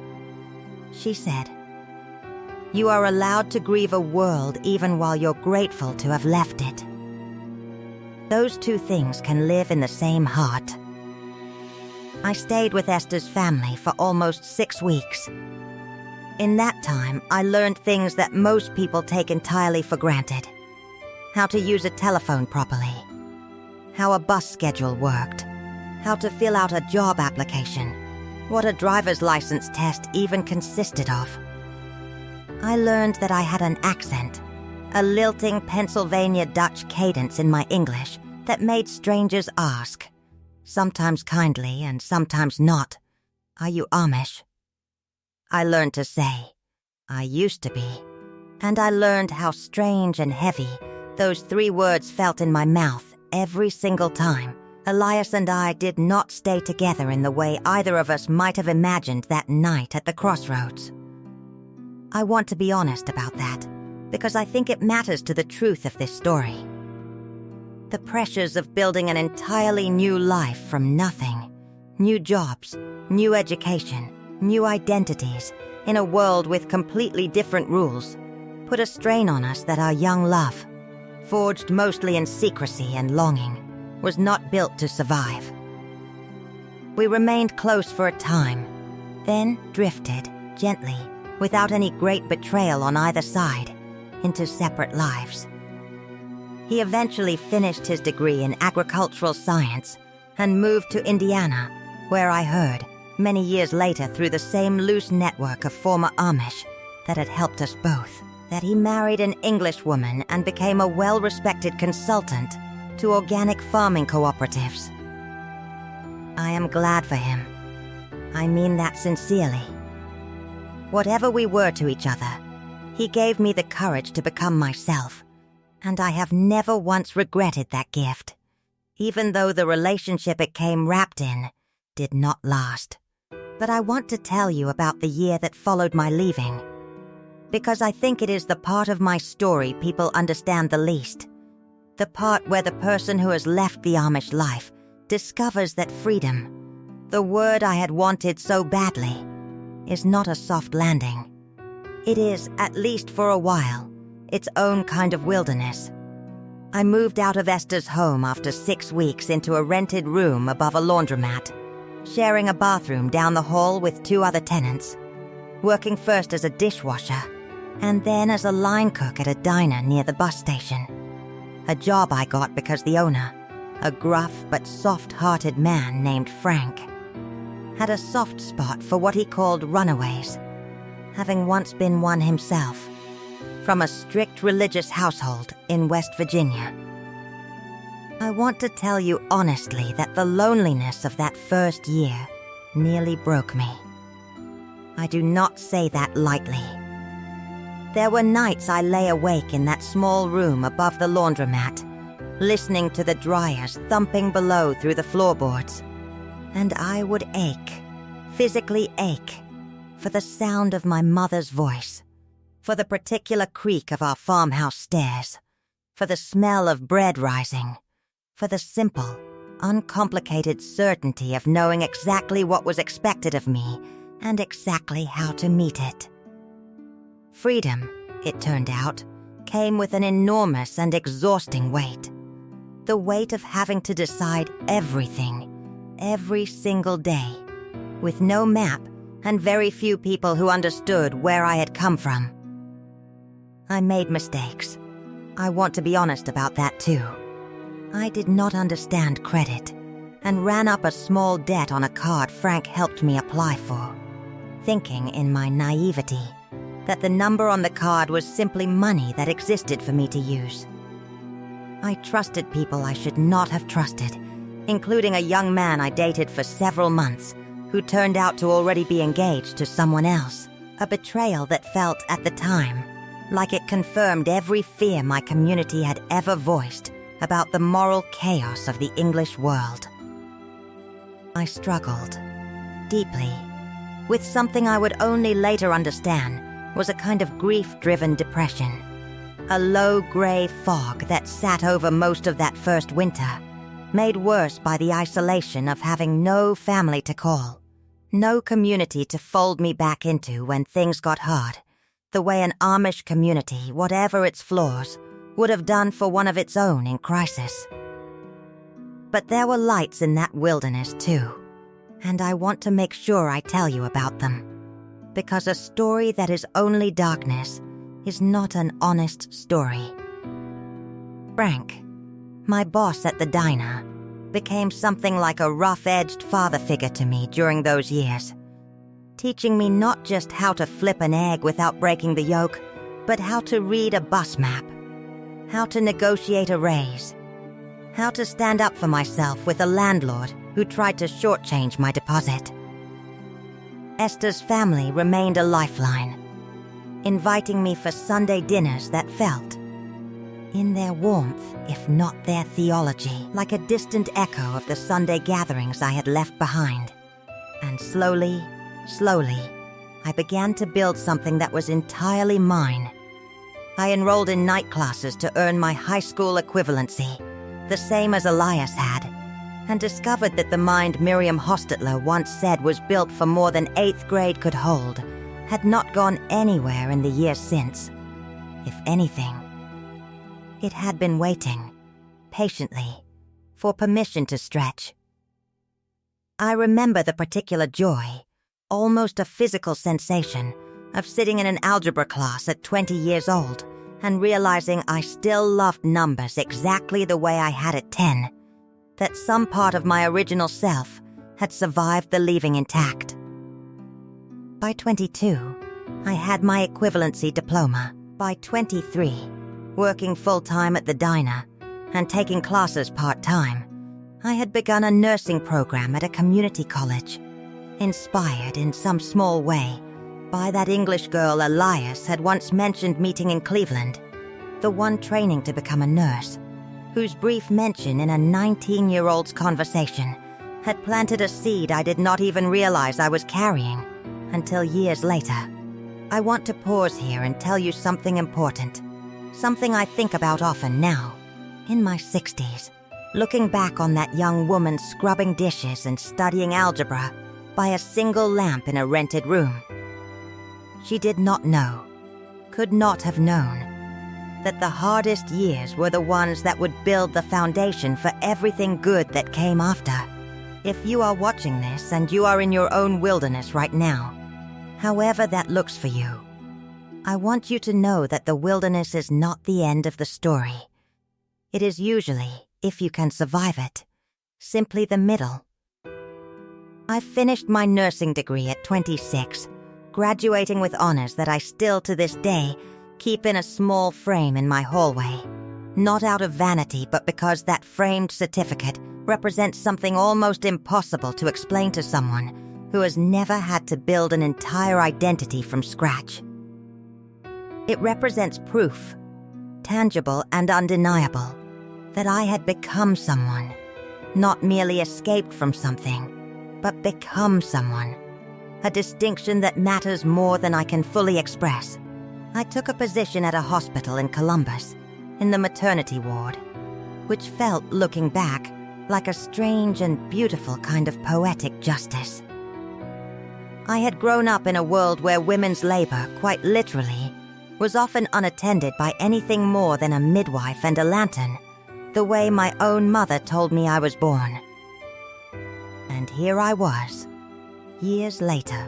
She said, "You are allowed to grieve a world even while you're grateful to have left it." Those 2 things can live in the same heart. I stayed with Esther's family for almost 6 weeks. In that time, I learned things that most people take entirely for granted. How to use a telephone properly, how a bus schedule worked, how to fill out a job application, what a driver's license test even consisted of. I learned that I had an accent, a lilting Pennsylvania Dutch cadence in my English that made strangers ask, sometimes kindly and sometimes not, "Are you Amish?" I learned to say, "I used to be," and I learned how strange and heavy those 3 words felt in my mouth every single time. Elias and I did not stay together in the way either of us might have imagined that night at the crossroads. I want to be honest about that, because I think it matters to the truth of this story. The pressures of building an entirely new life from nothing, new jobs, new education, new identities, in a world with completely different rules, put a strain on us that our young love, forged mostly in secrecy and longing, was not built to survive. We remained close for a time, then drifted, gently, without any great betrayal on either side, into separate lives. He eventually finished his degree in agricultural science and moved to Indiana, where I heard, many years later through the same loose network of former Amish that had helped us both, that he married an English woman and became a well-respected consultant to organic farming cooperatives. I am glad for him. I mean that sincerely. Whatever we were to each other, he gave me the courage to become myself, And I have never once regretted that gift, even though the relationship it came wrapped in did not last. But I want to tell you about the year that followed my leaving, because I think it is the part of my story people understand the least. The part where the person who has left the Amish life discovers that freedom, the word I had wanted so badly, is not a soft landing. It is, at least for a while, its own kind of wilderness. I moved out of Esther's home after 6 weeks into a rented room above a laundromat, sharing a bathroom down the hall with 2 other tenants, working first as a dishwasher and then as a line cook at a diner near the bus station. A job I got because the owner, a gruff but soft-hearted man named Frank, had a soft spot for what he called runaways, having once been one himself, from a strict religious household in West Virginia. I want to tell you honestly that the loneliness of that first year nearly broke me. I do not say that lightly. There were nights I lay awake in that small room above the laundromat, listening to the dryers thumping below through the floorboards, and I would ache, physically ache, for the sound of my mother's voice, for the particular creak of our farmhouse stairs, for the smell of bread rising, for the simple, uncomplicated certainty of knowing exactly what was expected of me and exactly how to meet it. Freedom, it turned out, came with an enormous and exhausting weight. The weight of having to decide everything, every single day, with no map and very few people who understood where I had come from. I made mistakes. I want to be honest about that too. I did not understand credit and ran up a small debt on a card Frank helped me apply for, thinking in my naivety that the number on the card was simply money that existed for me to use. I trusted people I should not have trusted, including a young man I dated for several months who turned out to already be engaged to someone else, a betrayal that felt, at the time, like it confirmed every fear my community had ever voiced about the moral chaos of the English world. I struggled, deeply, with something I would only later understand was a kind of grief-driven depression, a low gray fog that sat over most of that first winter, made worse by the isolation of having no family to call, no community to fold me back into when things got hard, the way an Amish community, whatever its flaws, would have done for one of its own in crisis. But there were lights in that wilderness too, and I want to make sure I tell you about them, because a story that is only darkness is not an honest story. Frank, my boss at the diner, became something like a rough-edged father figure to me during those years, teaching me not just how to flip an egg without breaking the yolk, but how to read a bus map, how to negotiate a raise, how to stand up for myself with a landlord who tried to shortchange my deposit. Esther's family remained a lifeline, inviting me for Sunday dinners that felt, in their warmth, if not their theology, like a distant echo of the Sunday gatherings I had left behind. And slowly, I began to build something that was entirely mine. I enrolled in night classes to earn my high school equivalency, the same as Elias had, and discovered that the mind Miriam Hostetler once said was built for more than 8th grade could hold had not gone anywhere in the years since. If anything, it had been waiting, patiently, for permission to stretch. I remember the particular joy, almost a physical sensation, of sitting in an algebra class at 20 years old and realizing I still loved numbers exactly the way I had at 10, that some part of my original self had survived the leaving intact. By 22, I had my equivalency diploma. By 23, working full-time at the diner and taking classes part-time, I had begun a nursing program at a community college, inspired in some small way by that English girl Elias had once mentioned meeting in Cleveland, the one training to become a nurse, whose brief mention in a 19-year-old's conversation had planted a seed I did not even realize I was carrying until years later. I want to pause here and tell you something important, something I think about often now, in my 60s, looking back on that young woman scrubbing dishes and studying algebra by a single lamp in a rented room. She did not know, could not have known, that the hardest years were the ones that would build the foundation for everything good that came after. If you are watching this and you are in your own wilderness right now, however that looks for you, I want you to know that the wilderness is not the end of the story. It is usually, if you can survive it, simply the middle. I finished my nursing degree at 26, graduating with honors that I still to this day keep in a small frame in my hallway. Not out of vanity, but because that framed certificate represents something almost impossible to explain to someone who has never had to build an entire identity from scratch. It represents proof, tangible and undeniable, that I had become someone, not merely escaped from something, but become someone. A distinction that matters more than I can fully express. I took a position at a hospital in Columbus, in the maternity ward, which felt, looking back, like a strange and beautiful kind of poetic justice. I had grown up in a world where women's labor, quite literally, was often unattended by anything more than a midwife and a lantern, the way my own mother told me I was born. And here I was, years later,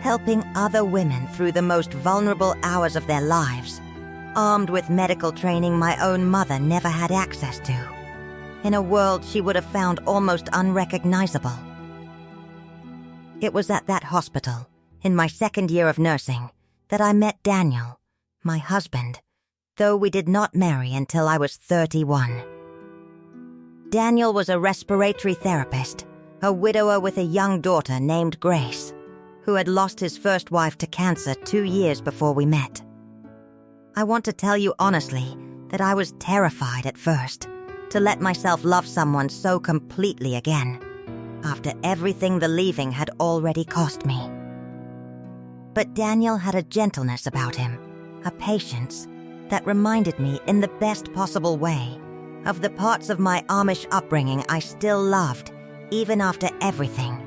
helping other women through the most vulnerable hours of their lives, armed with medical training my own mother never had access to, in a world she would have found almost unrecognizable. It was at that hospital, in my second year of nursing, that I met Daniel, my husband, though we did not marry until I was 31. Daniel was a respiratory therapist, a widower with a young daughter named Grace, who had lost his first wife to cancer 2 years before we met. I want to tell you honestly that I was terrified at first to let myself love someone so completely again, after everything the leaving had already cost me. But Daniel had a gentleness about him, a patience, that reminded me in the best possible way of the parts of my Amish upbringing I still loved, even after everything.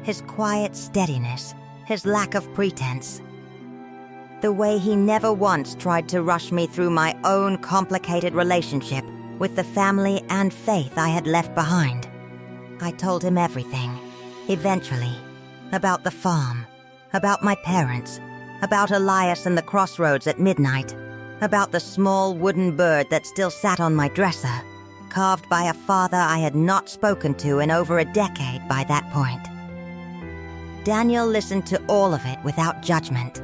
His quiet steadiness, his lack of pretense. The way he never once tried to rush me through my own complicated relationship with the family and faith I had left behind. I told him everything, eventually, about the farm, about my parents, about Elias and the crossroads at midnight, about the small wooden bird that still sat on my dresser, carved by a father I had not spoken to in over a decade by that point. Daniel listened to all of it without judgment,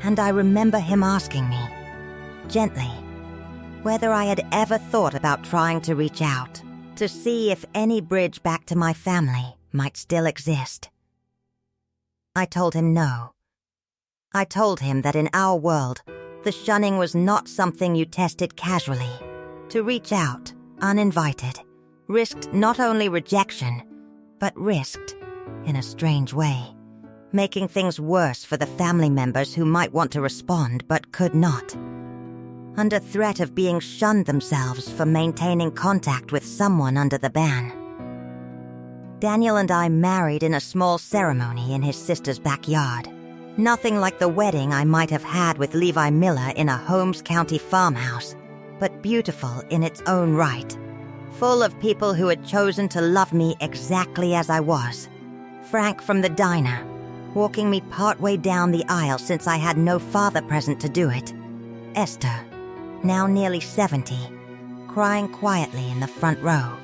and I remember him asking me, gently, whether I had ever thought about trying to reach out, to see if any bridge back to my family might still exist. I told him no. I told him that in our world, the shunning was not something you tested casually. To reach out, uninvited, risked not only rejection, but risked, in a strange way, making things worse for the family members who might want to respond but could not, under threat of being shunned themselves for maintaining contact with someone under the ban. Daniel and I married in a small ceremony in his sister's backyard. Nothing like the wedding I might have had with Levi Miller in a Holmes County farmhouse, but beautiful in its own right, full of people who had chosen to love me exactly as I was. Frank from the diner, walking me partway down the aisle since I had no father present to do it. Esther, now nearly 70, crying quietly in the front row.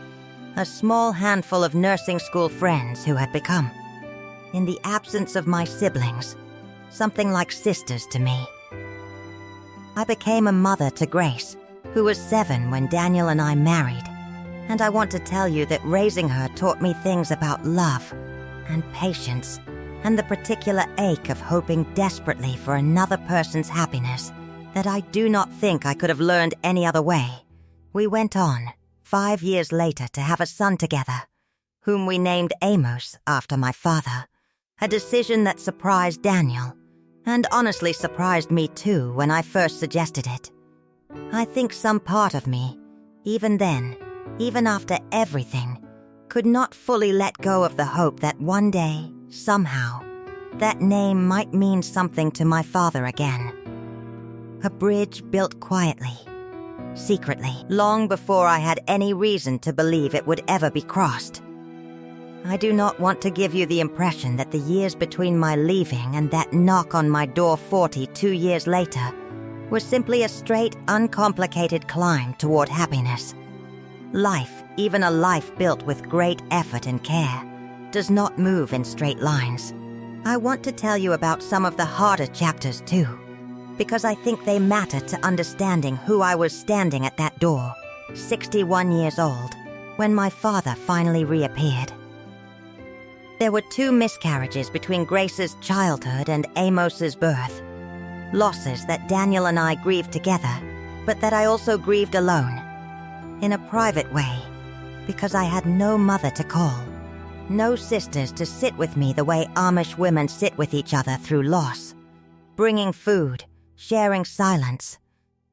A small handful of nursing school friends who had become, in the absence of my siblings, something like sisters to me. I became a mother to Grace, who was 7 when Daniel and I married, and I want to tell you that raising her taught me things about love and patience and the particular ache of hoping desperately for another person's happiness that I do not think I could have learned any other way. We went on, 5 years later, to have a son together, whom we named Amish after my father, a decision that surprised Daniel, and honestly surprised me too when I first suggested it. I think some part of me, even then, even after everything, could not fully let go of the hope that one day, somehow, that name might mean something to my father again. A bridge built quietly, secretly, long before I had any reason to believe it would ever be crossed. I do not want to give you the impression that the years between my leaving and that knock on my door 42 years later was simply a straight, uncomplicated climb toward happiness. Life, even a life built with great effort and care, does not move in straight lines. I want to tell you about some of the harder chapters too, because I think they matter to understanding who I was standing at that door, 61 years old, when my father finally reappeared. There were 2 miscarriages between Grace's childhood and Amos's birth. Losses that Daniel and I grieved together, but that I also grieved alone. In a private way, because I had no mother to call, no sisters to sit with me the way Amish women sit with each other through loss, bringing food, sharing silence,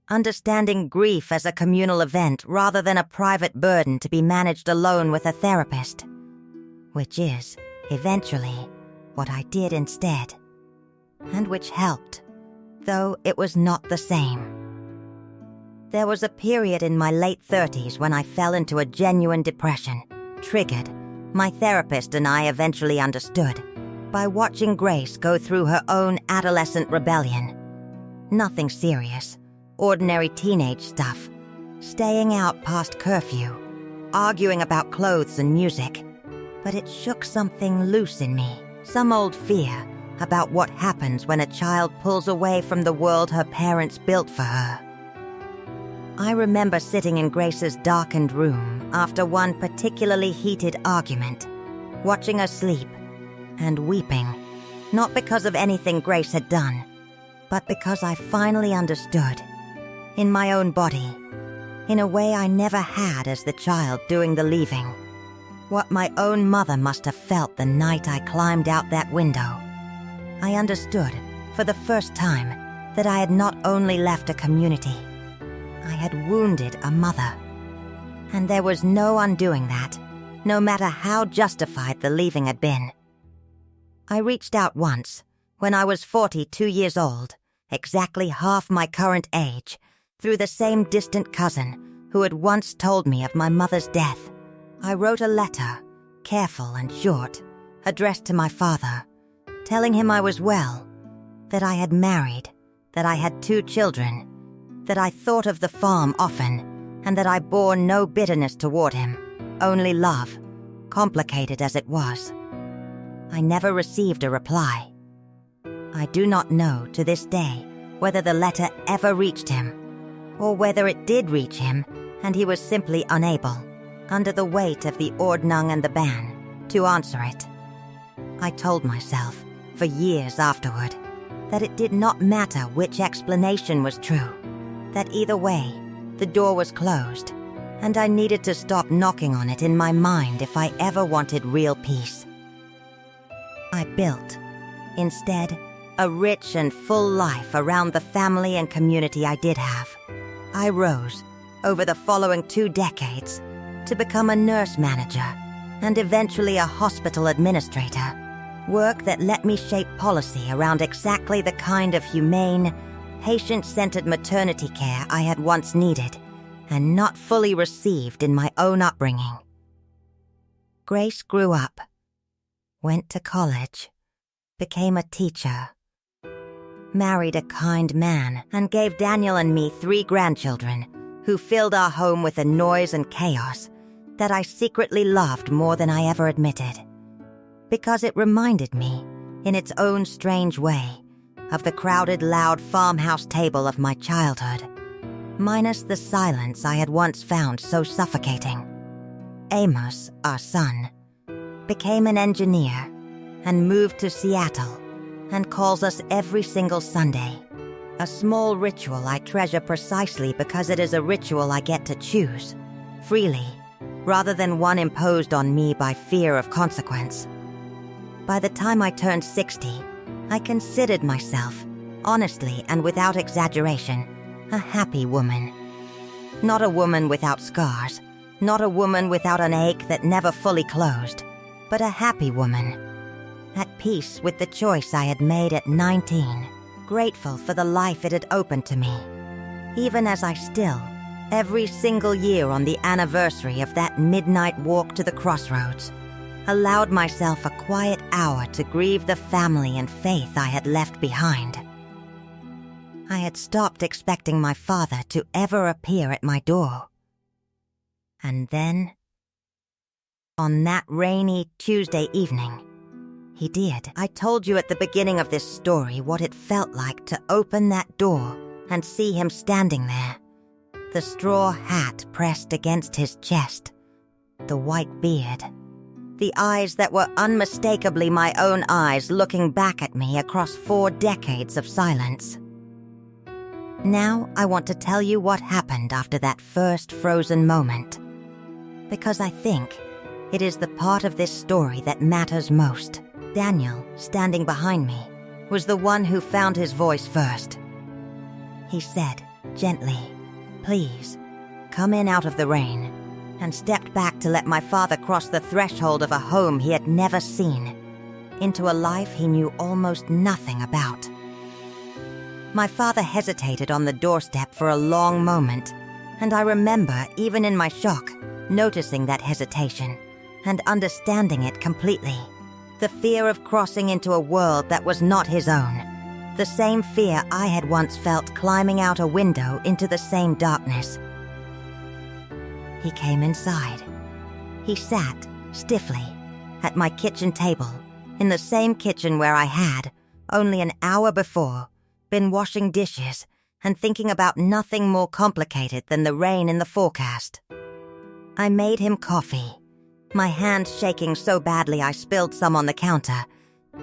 understanding grief as a communal event rather than a private burden to be managed alone with a therapist, which is, eventually, what I did instead, and which helped, though it was not the same. There was a period in my late 30s when I fell into a genuine depression, triggered, my therapist and I eventually understood, by watching Grace go through her own adolescent rebellion. Nothing serious, ordinary teenage stuff, staying out past curfew, arguing about clothes and music. But it shook something loose in me, some old fear about what happens when a child pulls away from the world her parents built for her. I remember sitting in Grace's darkened room after one particularly heated argument, watching her sleep, and weeping, not because of anything Grace had done, but because I finally understood, in my own body, in a way I never had as the child doing the leaving, what my own mother must have felt the night I climbed out that window. I understood, for the first time, that I had not only left a community, I had wounded a mother. And there was no undoing that, no matter how justified the leaving had been. I reached out once, when I was 42 years old, exactly half my current age, through the same distant cousin who had once told me of my mother's death. I wrote a letter, careful and short, addressed to my father, telling him I was well, that I had married, that I had 2 children, that I thought of the farm often, and that I bore no bitterness toward him, only love, complicated as it was. I never received a reply. I do not know to this day whether the letter ever reached him, or whether it did reach him and he was simply unable, under the weight of the ordnung and the ban, to answer it. I told myself, for years afterward, that it did not matter which explanation was true, that either way, the door was closed, and I needed to stop knocking on it in my mind if I ever wanted real peace. I built, instead, a rich and full life around the family and community I did have. I rose, over the following 2 decades, to become a nurse manager and eventually a hospital administrator, work that let me shape policy around exactly the kind of humane, patient-centered maternity care I had once needed and not fully received in my own upbringing. Grace grew up, went to college, became a teacher, married a kind man, and gave Daniel and me 3 grandchildren who filled our home with a noise and chaos that I secretly loved more than I ever admitted, because it reminded me, in its own strange way, of the crowded, loud farmhouse table of my childhood, minus the silence I had once found so suffocating. Amos, our son, became an engineer and moved to Seattle and calls us every single Sunday, A small ritual I treasure precisely because it is a ritual I get to choose, freely, rather than one imposed on me by fear of consequence. By the time I turned 60, I considered myself, honestly and without exaggeration, a happy woman. Not a woman without scars, not a woman without an ache that never fully closed, but a happy woman, at peace with the choice I had made at 19, grateful for the life it had opened to me, even as I still, every single year on the anniversary of that midnight walk to the crossroads, allowed myself a quiet hour to grieve the family and faith I had left behind. I had stopped expecting my father to ever appear at my door. And then, on that rainy Tuesday evening, he did. I told you at the beginning of this story what it felt like to open that door and see him standing there, the straw hat pressed against his chest, the white beard, the eyes that were unmistakably my own eyes looking back at me across 4 decades of silence. Now I want to tell you what happened after that first frozen moment, because I think it is the part of this story that matters most. Daniel, standing behind me, was the one who found his voice first. He said, gently, "Please, come in out of the rain," and stepped back to let my father cross the threshold of a home he had never seen, into a life he knew almost nothing about. My father hesitated on the doorstep for a long moment, and I remember, even in my shock, noticing that hesitation and understanding it completely. The fear of crossing into a world that was not his own. The same fear I had once felt climbing out a window into the same darkness. He came inside. He sat, stiffly, at my kitchen table, in the same kitchen where I had, only an hour before, been washing dishes and thinking about nothing more complicated than the rain in the forecast. I made him coffee, my hand shaking so badly I spilled some on the counter,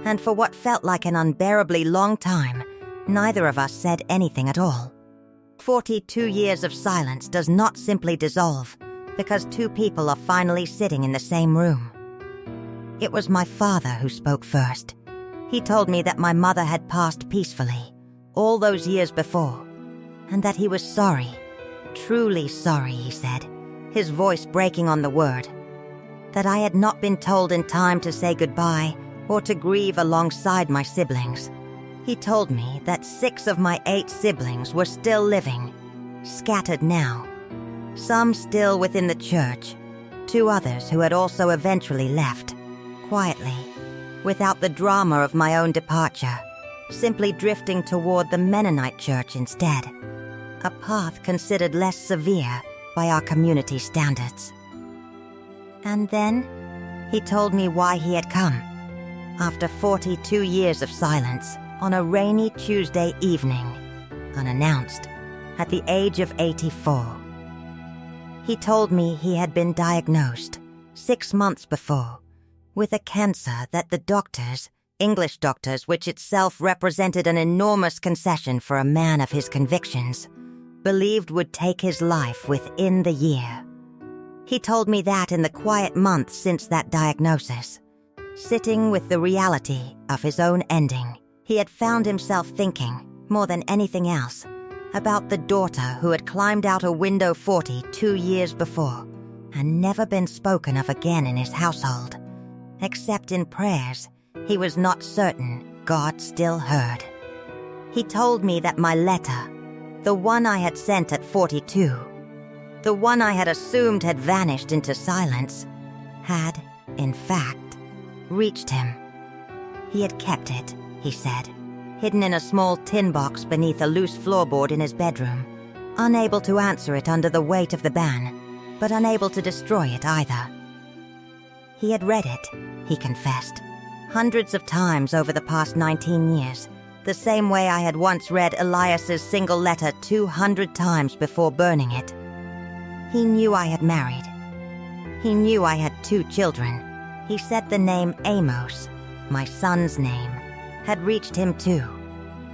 and for what felt like an unbearably long time, neither of us said anything at all. 42 years of silence does not simply dissolve because 2 people are finally sitting in the same room. It was my father who spoke first. He told me that my mother had passed peacefully all those years before, and that he was sorry, truly sorry, he said, his voice breaking on the word, that I had not been told in time to say goodbye or to grieve alongside my siblings. He told me that 6 of my 8 siblings were still living, scattered now, some still within the church, 2 others who had also eventually left, quietly, without the drama of my own departure, simply drifting toward the Mennonite church instead, a path considered less severe by our community standards. And then, he told me why he had come, after 42 years of silence, on a rainy Tuesday evening, unannounced, at the age of 84. He told me he had been diagnosed 6 months before with a cancer that the doctors, English doctors, which itself represented an enormous concession for a man of his convictions, believed would take his life within the year. He told me that in the quiet months since that diagnosis, sitting with the reality of his own ending, he had found himself thinking, more than anything else, about the daughter who had climbed out a window 42 years before and never been spoken of again in his household, except in prayers he was not certain God still heard. He told me that my letter, the one I had sent at 42, the one I had assumed had vanished into silence, had, in fact, reached him. He had kept it, he said, hidden in a small tin box beneath a loose floorboard in his bedroom, unable to answer it under the weight of the ban, but unable to destroy it either. He had read it, he confessed, hundreds of times over the past 19 years, the same way I had once read Elias's single letter 200 times before burning it. He knew I had married. He knew I had 2 children. He said the name Amos, my son's name, had reached him too.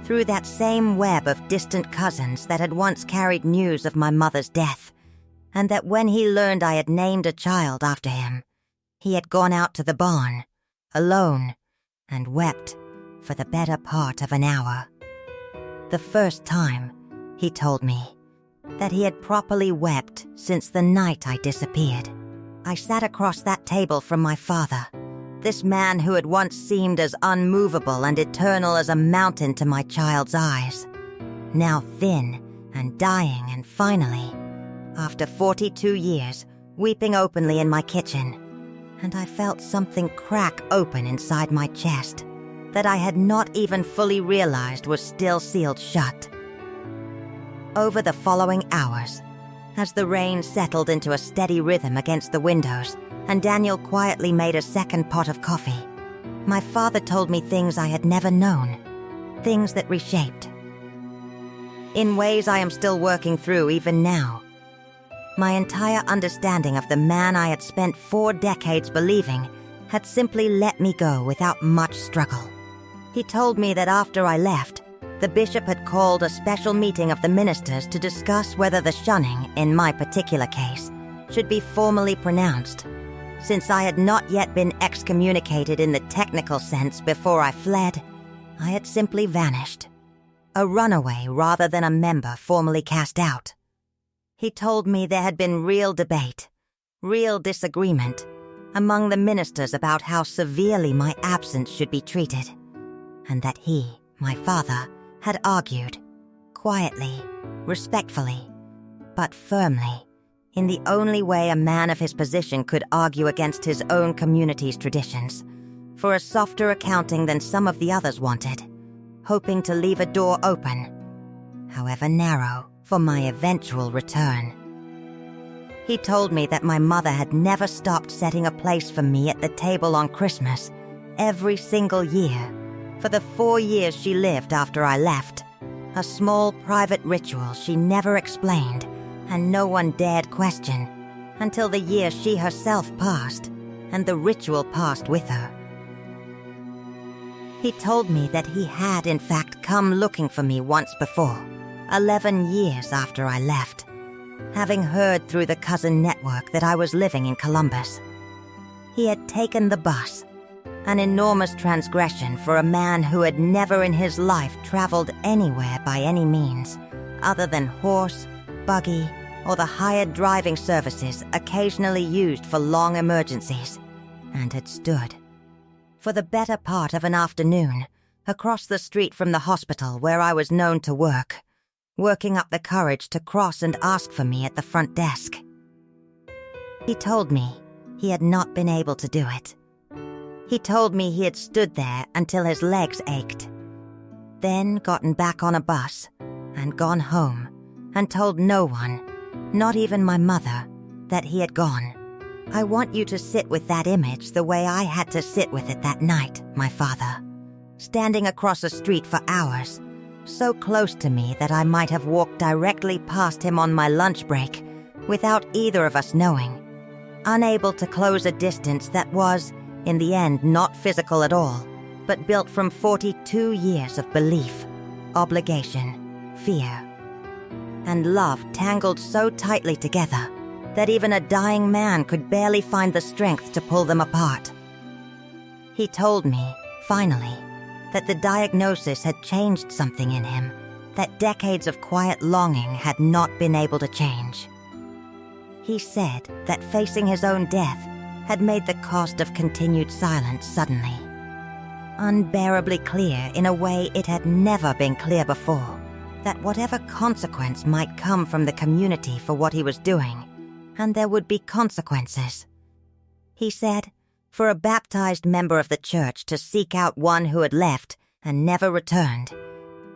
through that same web of distant cousins that had once carried news of my mother's death, and that when he learned I had named a child after him, he had gone out to the barn, alone, and wept for the better part of an hour. The first time, he told me, that he had properly wept since the night I disappeared. I sat across that table from my father, this man who had once seemed as unmovable and eternal as a mountain to my child's eyes, now thin and dying, and finally, after 42 years, weeping openly in my kitchen, and I felt something crack open inside my chest that I had not even fully realized was still sealed shut. Over the following hours, as the rain settled into a steady rhythm against the windows and Daniel quietly made a second pot of coffee, my father told me things I had never known, things that reshaped. In ways I am still working through even now. My entire understanding of the man I had spent 4 decades believing had simply let me go without much struggle. He told me that after I left, the bishop had called a special meeting of the ministers to discuss whether the shunning, in my particular case, should be formally pronounced. Since I had not yet been excommunicated in the technical sense before I fled, I had simply vanished. A runaway rather than a member formally cast out. He told me there had been real debate, real disagreement, among the ministers about how severely my absence should be treated, and that he, my father, had argued, quietly, respectfully, but firmly, in the only way a man of his position could argue against his own community's traditions, for a softer accounting than some of the others wanted, hoping to leave a door open, however narrow, for my eventual return. He told me that my mother had never stopped setting a place for me at the table on Christmas, every single year, for the 4 years she lived after I left, a small private ritual she never explained and no one dared question, until the year she herself passed, and the ritual passed with her. He told me that he had in fact come looking for me once before, 11 years after I left, having heard through the cousin network that I was living in Columbus. He had taken the bus, an enormous transgression for a man who had never in his life traveled anywhere by any means, other than horse, buggy, or the hired driving services occasionally used for long emergencies, and had stood, for the better part of an afternoon, across the street from the hospital where I was known to work, working up the courage to cross and ask for me at the front desk. He told me he had not been able to do it. He told me he had stood there until his legs ached, then gotten back on a bus and gone home and told no one, not even my mother, that he had gone. I want you to sit with that image the way I had to sit with it that night, my father, standing across a street for hours, so close to me that I might have walked directly past him on my lunch break without either of us knowing, unable to close a distance that was, in the end, not physical at all, but built from 42 years of belief, obligation, fear, and love tangled so tightly together that even a dying man could barely find the strength to pull them apart. He told me, finally, that the diagnosis had changed something in him that decades of quiet longing had not been able to change. He said that facing his own death had made the cost of continued silence suddenly unbearably clear in a way it had never been clear before, that whatever consequence might come from the community for what he was doing, and there would be consequences. He said, for a baptized member of the church to seek out one who had left and never returned,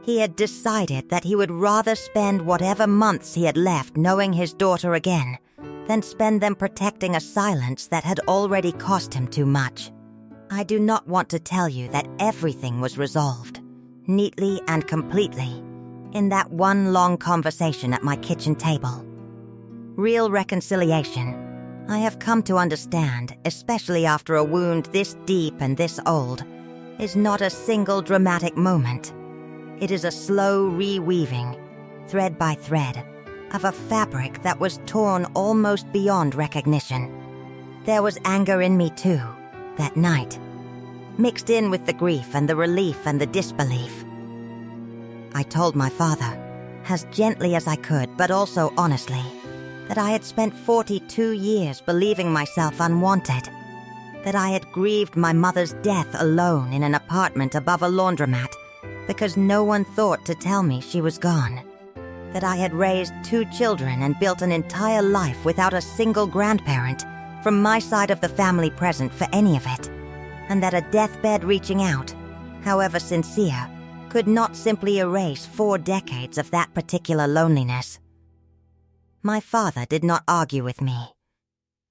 he had decided that he would rather spend whatever months he had left knowing his daughter again than spend them protecting a silence that had already cost him too much. I do not want to tell you that everything was resolved, neatly and completely, in that one long conversation at my kitchen table. Real reconciliation, I have come to understand, especially after a wound this deep and this old, is not a single dramatic moment. It is a slow reweaving, thread by thread, of a fabric that was torn almost beyond recognition. There was anger in me too, that night, mixed in with the grief and the relief and the disbelief. I told my father, as gently as I could, but also honestly, that I had spent 42 years believing myself unwanted, that I had grieved my mother's death alone in an apartment above a laundromat because no one thought to tell me she was gone, that I had raised 2 children and built an entire life without a single grandparent from my side of the family present for any of it, and that a deathbed reaching out, however sincere, could not simply erase 4 decades of that particular loneliness. My father did not argue with me.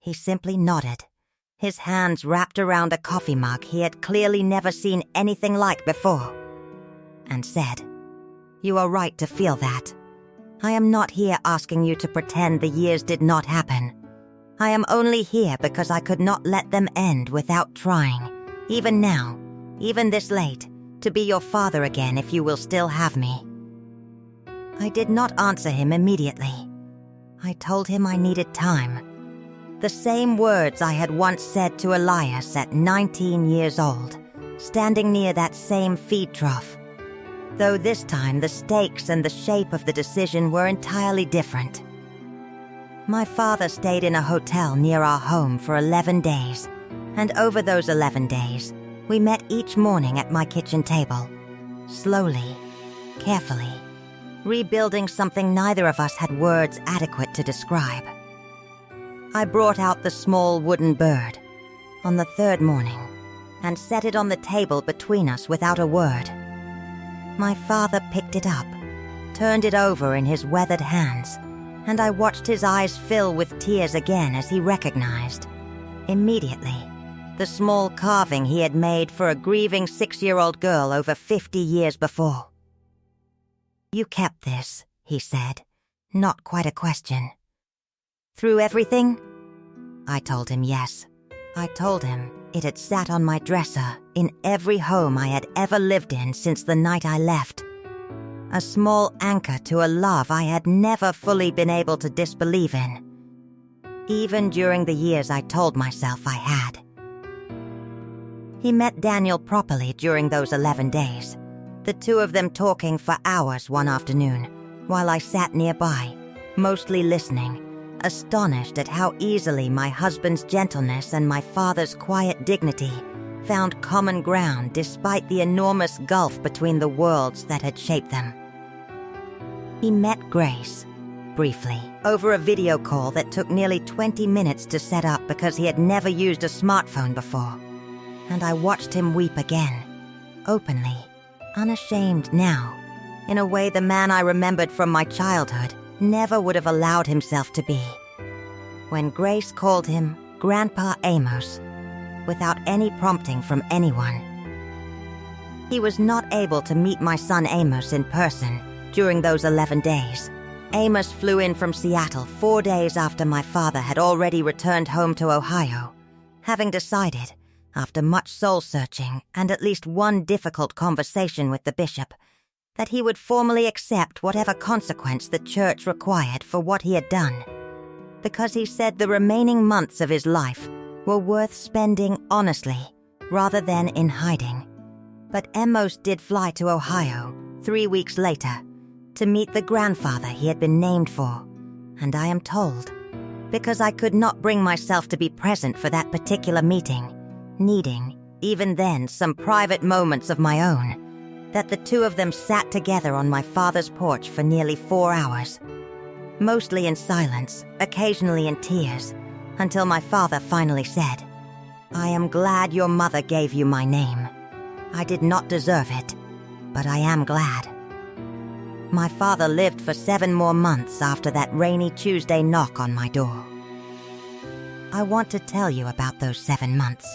He simply nodded, his hands wrapped around a coffee mug he had clearly never seen anything like before, and said, "You are right to feel that. I am not here asking you to pretend the years did not happen. I am only here because I could not let them end without trying, even now, even this late, to be your father again if you will still have me." I did not answer him immediately. I told him I needed time. The same words I had once said to Elias at 19 years old, standing near that same feed trough, though this time the stakes and the shape of the decision were entirely different. My father stayed in a hotel near our home for 11 days, and over those 11 days, we met each morning at my kitchen table, slowly, carefully, rebuilding something neither of us had words adequate to describe. I brought out the small wooden bird on the 3rd morning and set it on the table between us without a word. My father picked it up, turned it over in his weathered hands, and I watched his eyes fill with tears again as he recognized, immediately, the small carving he had made for a grieving 6-year-old girl over 50 years before. "You kept this," he said, not quite a question. "Through everything?" I told him yes. I told him it had sat on my dresser in every home I had ever lived in since the night I left. A small anchor to a love I had never fully been able to disbelieve in, even during the years I told myself I had. He met Daniel properly during those 11 days, the 2 of them talking for hours one afternoon, while I sat nearby, mostly listening, astonished at how easily my husband's gentleness and my father's quiet dignity found common ground despite the enormous gulf between the worlds that had shaped them. He met Grace, briefly, over a video call that took nearly 20 minutes to set up because he had never used a smartphone before, and I watched him weep again, openly, unashamed now, in a way the man I remembered from my childhood never would have allowed himself to be. When Grace called him Grandpa Amos, without any prompting from anyone. He was not able to meet my son Amos in person during those 11 days. Amos flew in from Seattle 4 days after my father had already returned home to Ohio, having decided, after much soul-searching and at least one difficult conversation with the bishop, that he would formally accept whatever consequence the church required for what he had done, because he said the remaining months of his life were worth spending honestly rather than in hiding. But Amos did fly to Ohio 3 weeks later to meet the grandfather he had been named for, and I am told, because I could not bring myself to be present for that particular meeting, needing, even then, some private moments of my own, that the 2 of them sat together on my father's porch for nearly 4 hours, mostly in silence, occasionally in tears, until my father finally said, "I am glad your mother gave you my name. I did not deserve it, but I am glad." My father lived for 7 more months after that rainy Tuesday knock on my door. I want to tell you about those 7 months,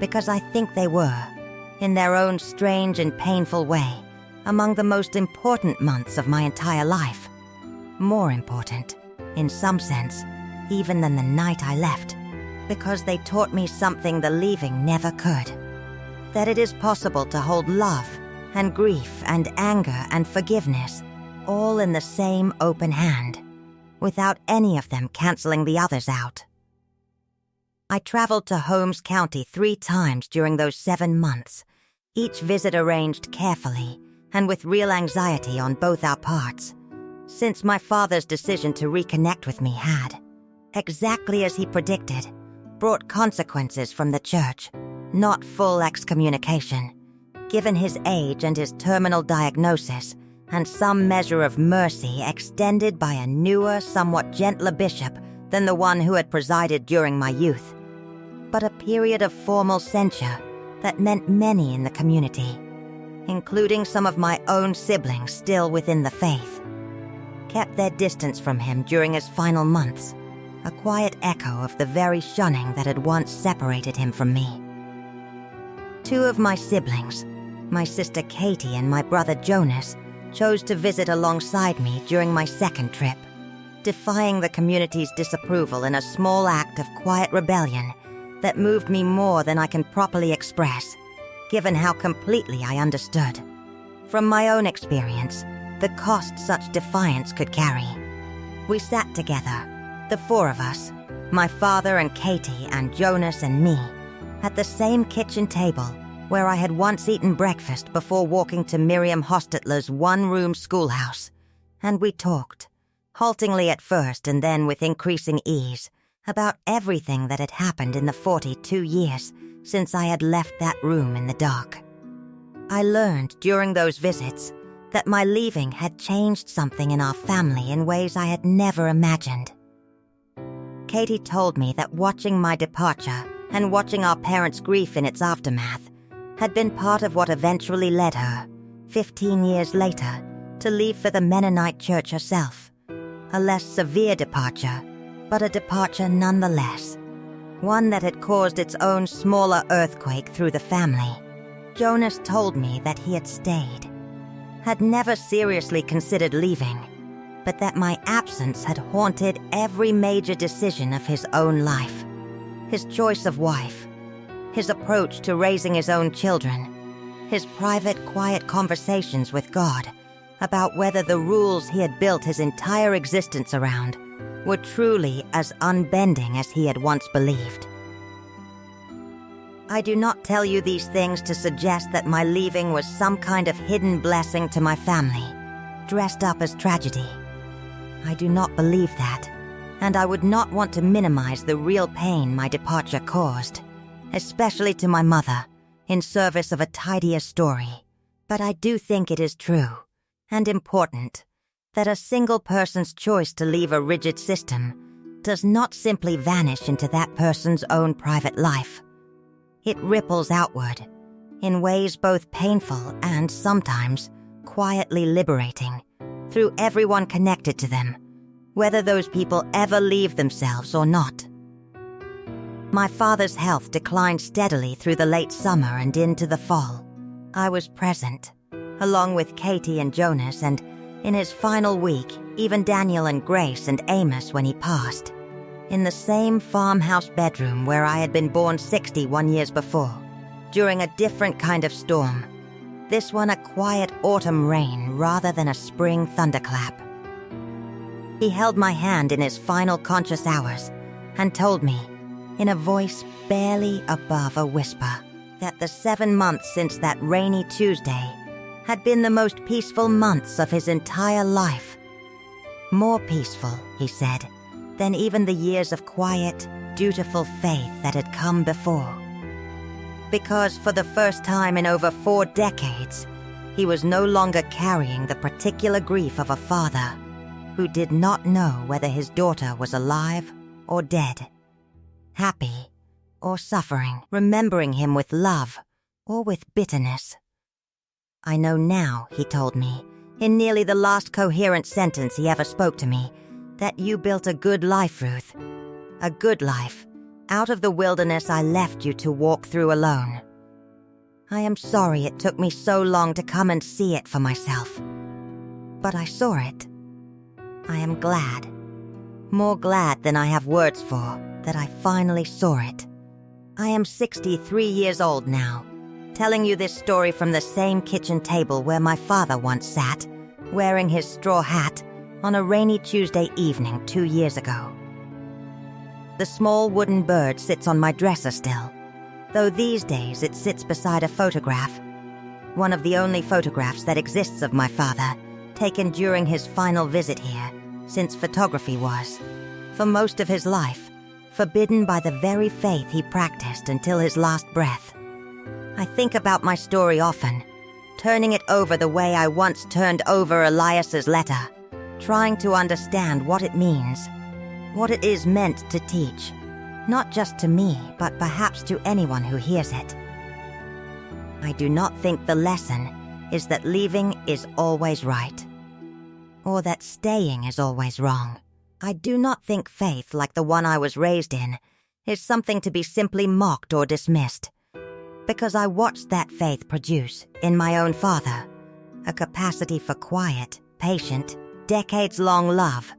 because I think they were, in their own strange and painful way, among the most important months of my entire life. More important, in some sense, even than the night I left, because they taught me something the leaving never could. That it is possible to hold love, and grief and anger and forgiveness, all in the same open hand, without any of them canceling the others out. I traveled to Holmes County 3 times during those 7 months, each visit arranged carefully and with real anxiety on both our parts, since my father's decision to reconnect with me had, exactly as he predicted, brought consequences from the church, not full excommunication. Given his age and his terminal diagnosis, and some measure of mercy extended by a newer, somewhat gentler bishop than the one who had presided during my youth, but a period of formal censure that meant many in the community, including some of my own siblings still within the faith, kept their distance from him during his final months, a quiet echo of the very shunning that had once separated him from me. 2 of my siblings, my sister Katie and my brother Jonas, chose to visit alongside me during my second trip, defying the community's disapproval in a small act of quiet rebellion that moved me more than I can properly express, given how completely I understood, from my own experience, the cost such defiance could carry. We sat together, the 4 of us, my father and Katie and Jonas and me, at the same kitchen table where I had once eaten breakfast before walking to Miriam Hostetler's one-room schoolhouse, and we talked, haltingly at first and then with increasing ease, about everything that had happened in the 42 years since I had left that room in the dark. I learned during those visits that my leaving had changed something in our family in ways I had never imagined. Katie told me that watching my departure and watching our parents' grief in its aftermath had been part of what eventually led her, 15 years later, to leave for the Mennonite Church herself. A less severe departure, but a departure nonetheless. One that had caused its own smaller earthquake through the family. Jonas told me that he had stayed, had never seriously considered leaving, but that my absence had haunted every major decision of his own life. His choice of wife, his approach to raising his own children, his private, quiet conversations with God about whether the rules he had built his entire existence around were truly as unbending as he had once believed. I do not tell you these things to suggest that my leaving was some kind of hidden blessing to my family, dressed up as tragedy. I do not believe that, and I would not want to minimize the real pain my departure caused, especially to my mother, in service of a tidier story. But I do think it is true, and important, that a single person's choice to leave a rigid system does not simply vanish into that person's own private life. It ripples outward, in ways both painful and sometimes quietly liberating, through everyone connected to them, whether those people ever leave themselves or not. My father's health declined steadily through the late summer and into the fall. I was present, along with Katie and Jonas, and in his final week, even Daniel and Grace and Amos when he passed, in the same farmhouse bedroom where I had been born 61 years before, during a different kind of storm, this one a quiet autumn rain rather than a spring thunderclap. He held my hand in his final conscious hours and told me, in a voice barely above a whisper, that the 7 months since that rainy Tuesday had been the most peaceful months of his entire life. More peaceful, he said, than even the years of quiet, dutiful faith that had come before. Because for the first time in over 4 decades, he was no longer carrying the particular grief of a father who did not know whether his daughter was alive or dead, happy or suffering, remembering him with love or with bitterness. I know now, he told me, in nearly the last coherent sentence he ever spoke to me, that you built a good life, Ruth. A good life, out of the wilderness I left you to walk through alone. I am sorry it took me so long to come and see it for myself. But I saw it. I am glad, more glad than I have words for, that I finally saw it. I am 63 years old now, telling you this story from the same kitchen table where my father once sat, wearing his straw hat, on a rainy Tuesday evening 2 years ago. The small wooden bird sits on my dresser still, though these days it sits beside a photograph, one of the only photographs that exists of my father, taken during his final visit here, since photography was, for most of his life, forbidden by the very faith he practiced until his last breath. I think about my story often, turning it over the way I once turned over Elias's letter, trying to understand what it means, what it is meant to teach, not just to me, but perhaps to anyone who hears it. I do not think the lesson is that leaving is always right, or that staying is always wrong. I do not think faith like the one I was raised in is something to be simply mocked or dismissed, because I watched that faith produce, in my own father, a capacity for quiet, patient, decades-long love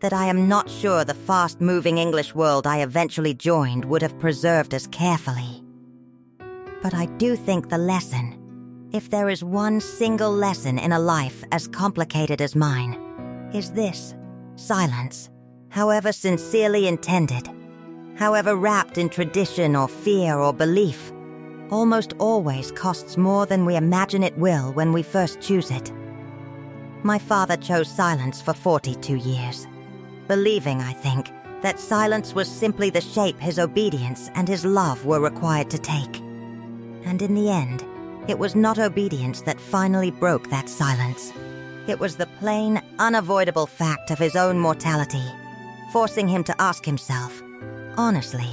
that I am not sure the fast-moving English world I eventually joined would have preserved as carefully. But I do think the lesson, if there is one single lesson in a life as complicated as mine, is this: silence, however sincerely intended, however wrapped in tradition or fear or belief, almost always costs more than we imagine it will when we first choose it. My father chose silence for 42 years, believing, I think, that silence was simply the shape his obedience and his love were required to take. And in the end, it was not obedience that finally broke that silence. It was the plain, unavoidable fact of his own mortality, forcing him to ask himself, honestly,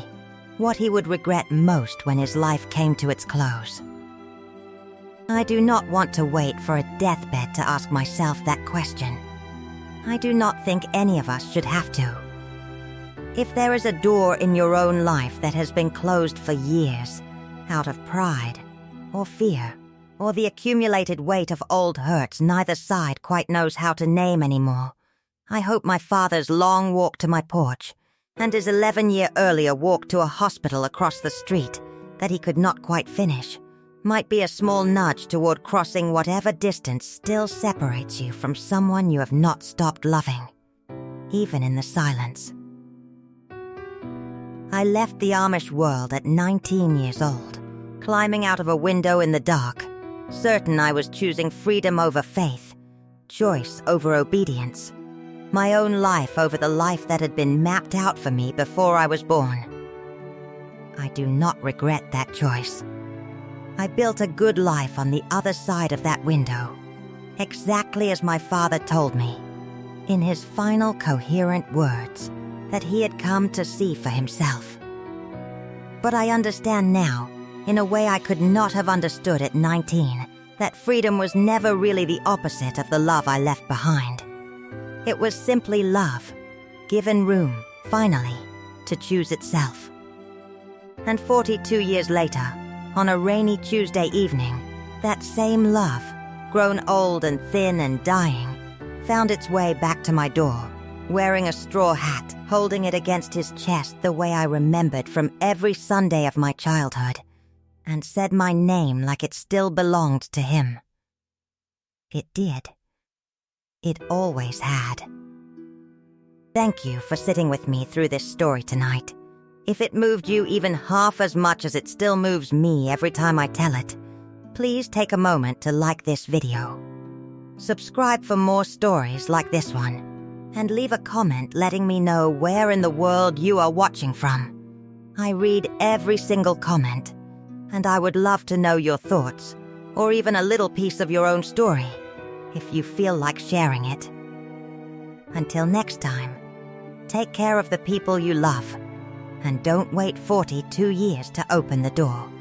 what he would regret most when his life came to its close. I do not want to wait for a deathbed to ask myself that question. I do not think any of us should have to. If there is a door in your own life that has been closed for years, out of pride, or fear, or the accumulated weight of old hurts neither side quite knows how to name anymore, I hope my father's long walk to my porch, and his 11-year earlier walk to a hospital across the street that he could not quite finish, might be a small nudge toward crossing whatever distance still separates you from someone you have not stopped loving, even in the silence. I left the Amish world at 19 years old, climbing out of a window in the dark, certain I was choosing freedom over faith, choice over obedience, my own life over the life that had been mapped out for me before I was born. I do not regret that choice. I built a good life on the other side of that window, exactly as my father told me, in his final coherent words that he had come to see for himself. But I understand now, in a way I could not have understood at 19, that freedom was never really the opposite of the love I left behind. It was simply love, given room, finally, to choose itself. And 42 years later, on a rainy Tuesday evening, that same love, grown old and thin and dying, found its way back to my door, wearing a straw hat, holding it against his chest the way I remembered from every Sunday of my childhood, and said my name like it still belonged to him. It did. It always had. Thank you for sitting with me through this story tonight. If it moved you even half as much as it still moves me every time I tell it, please take a moment to like this video. Subscribe for more stories like this one, and leave a comment letting me know where in the world you are watching from. I read every single comment, and I would love to know your thoughts, or even a little piece of your own story, if you feel like sharing it. Until next time, take care of the people you love, and don't wait 42 years to open the door.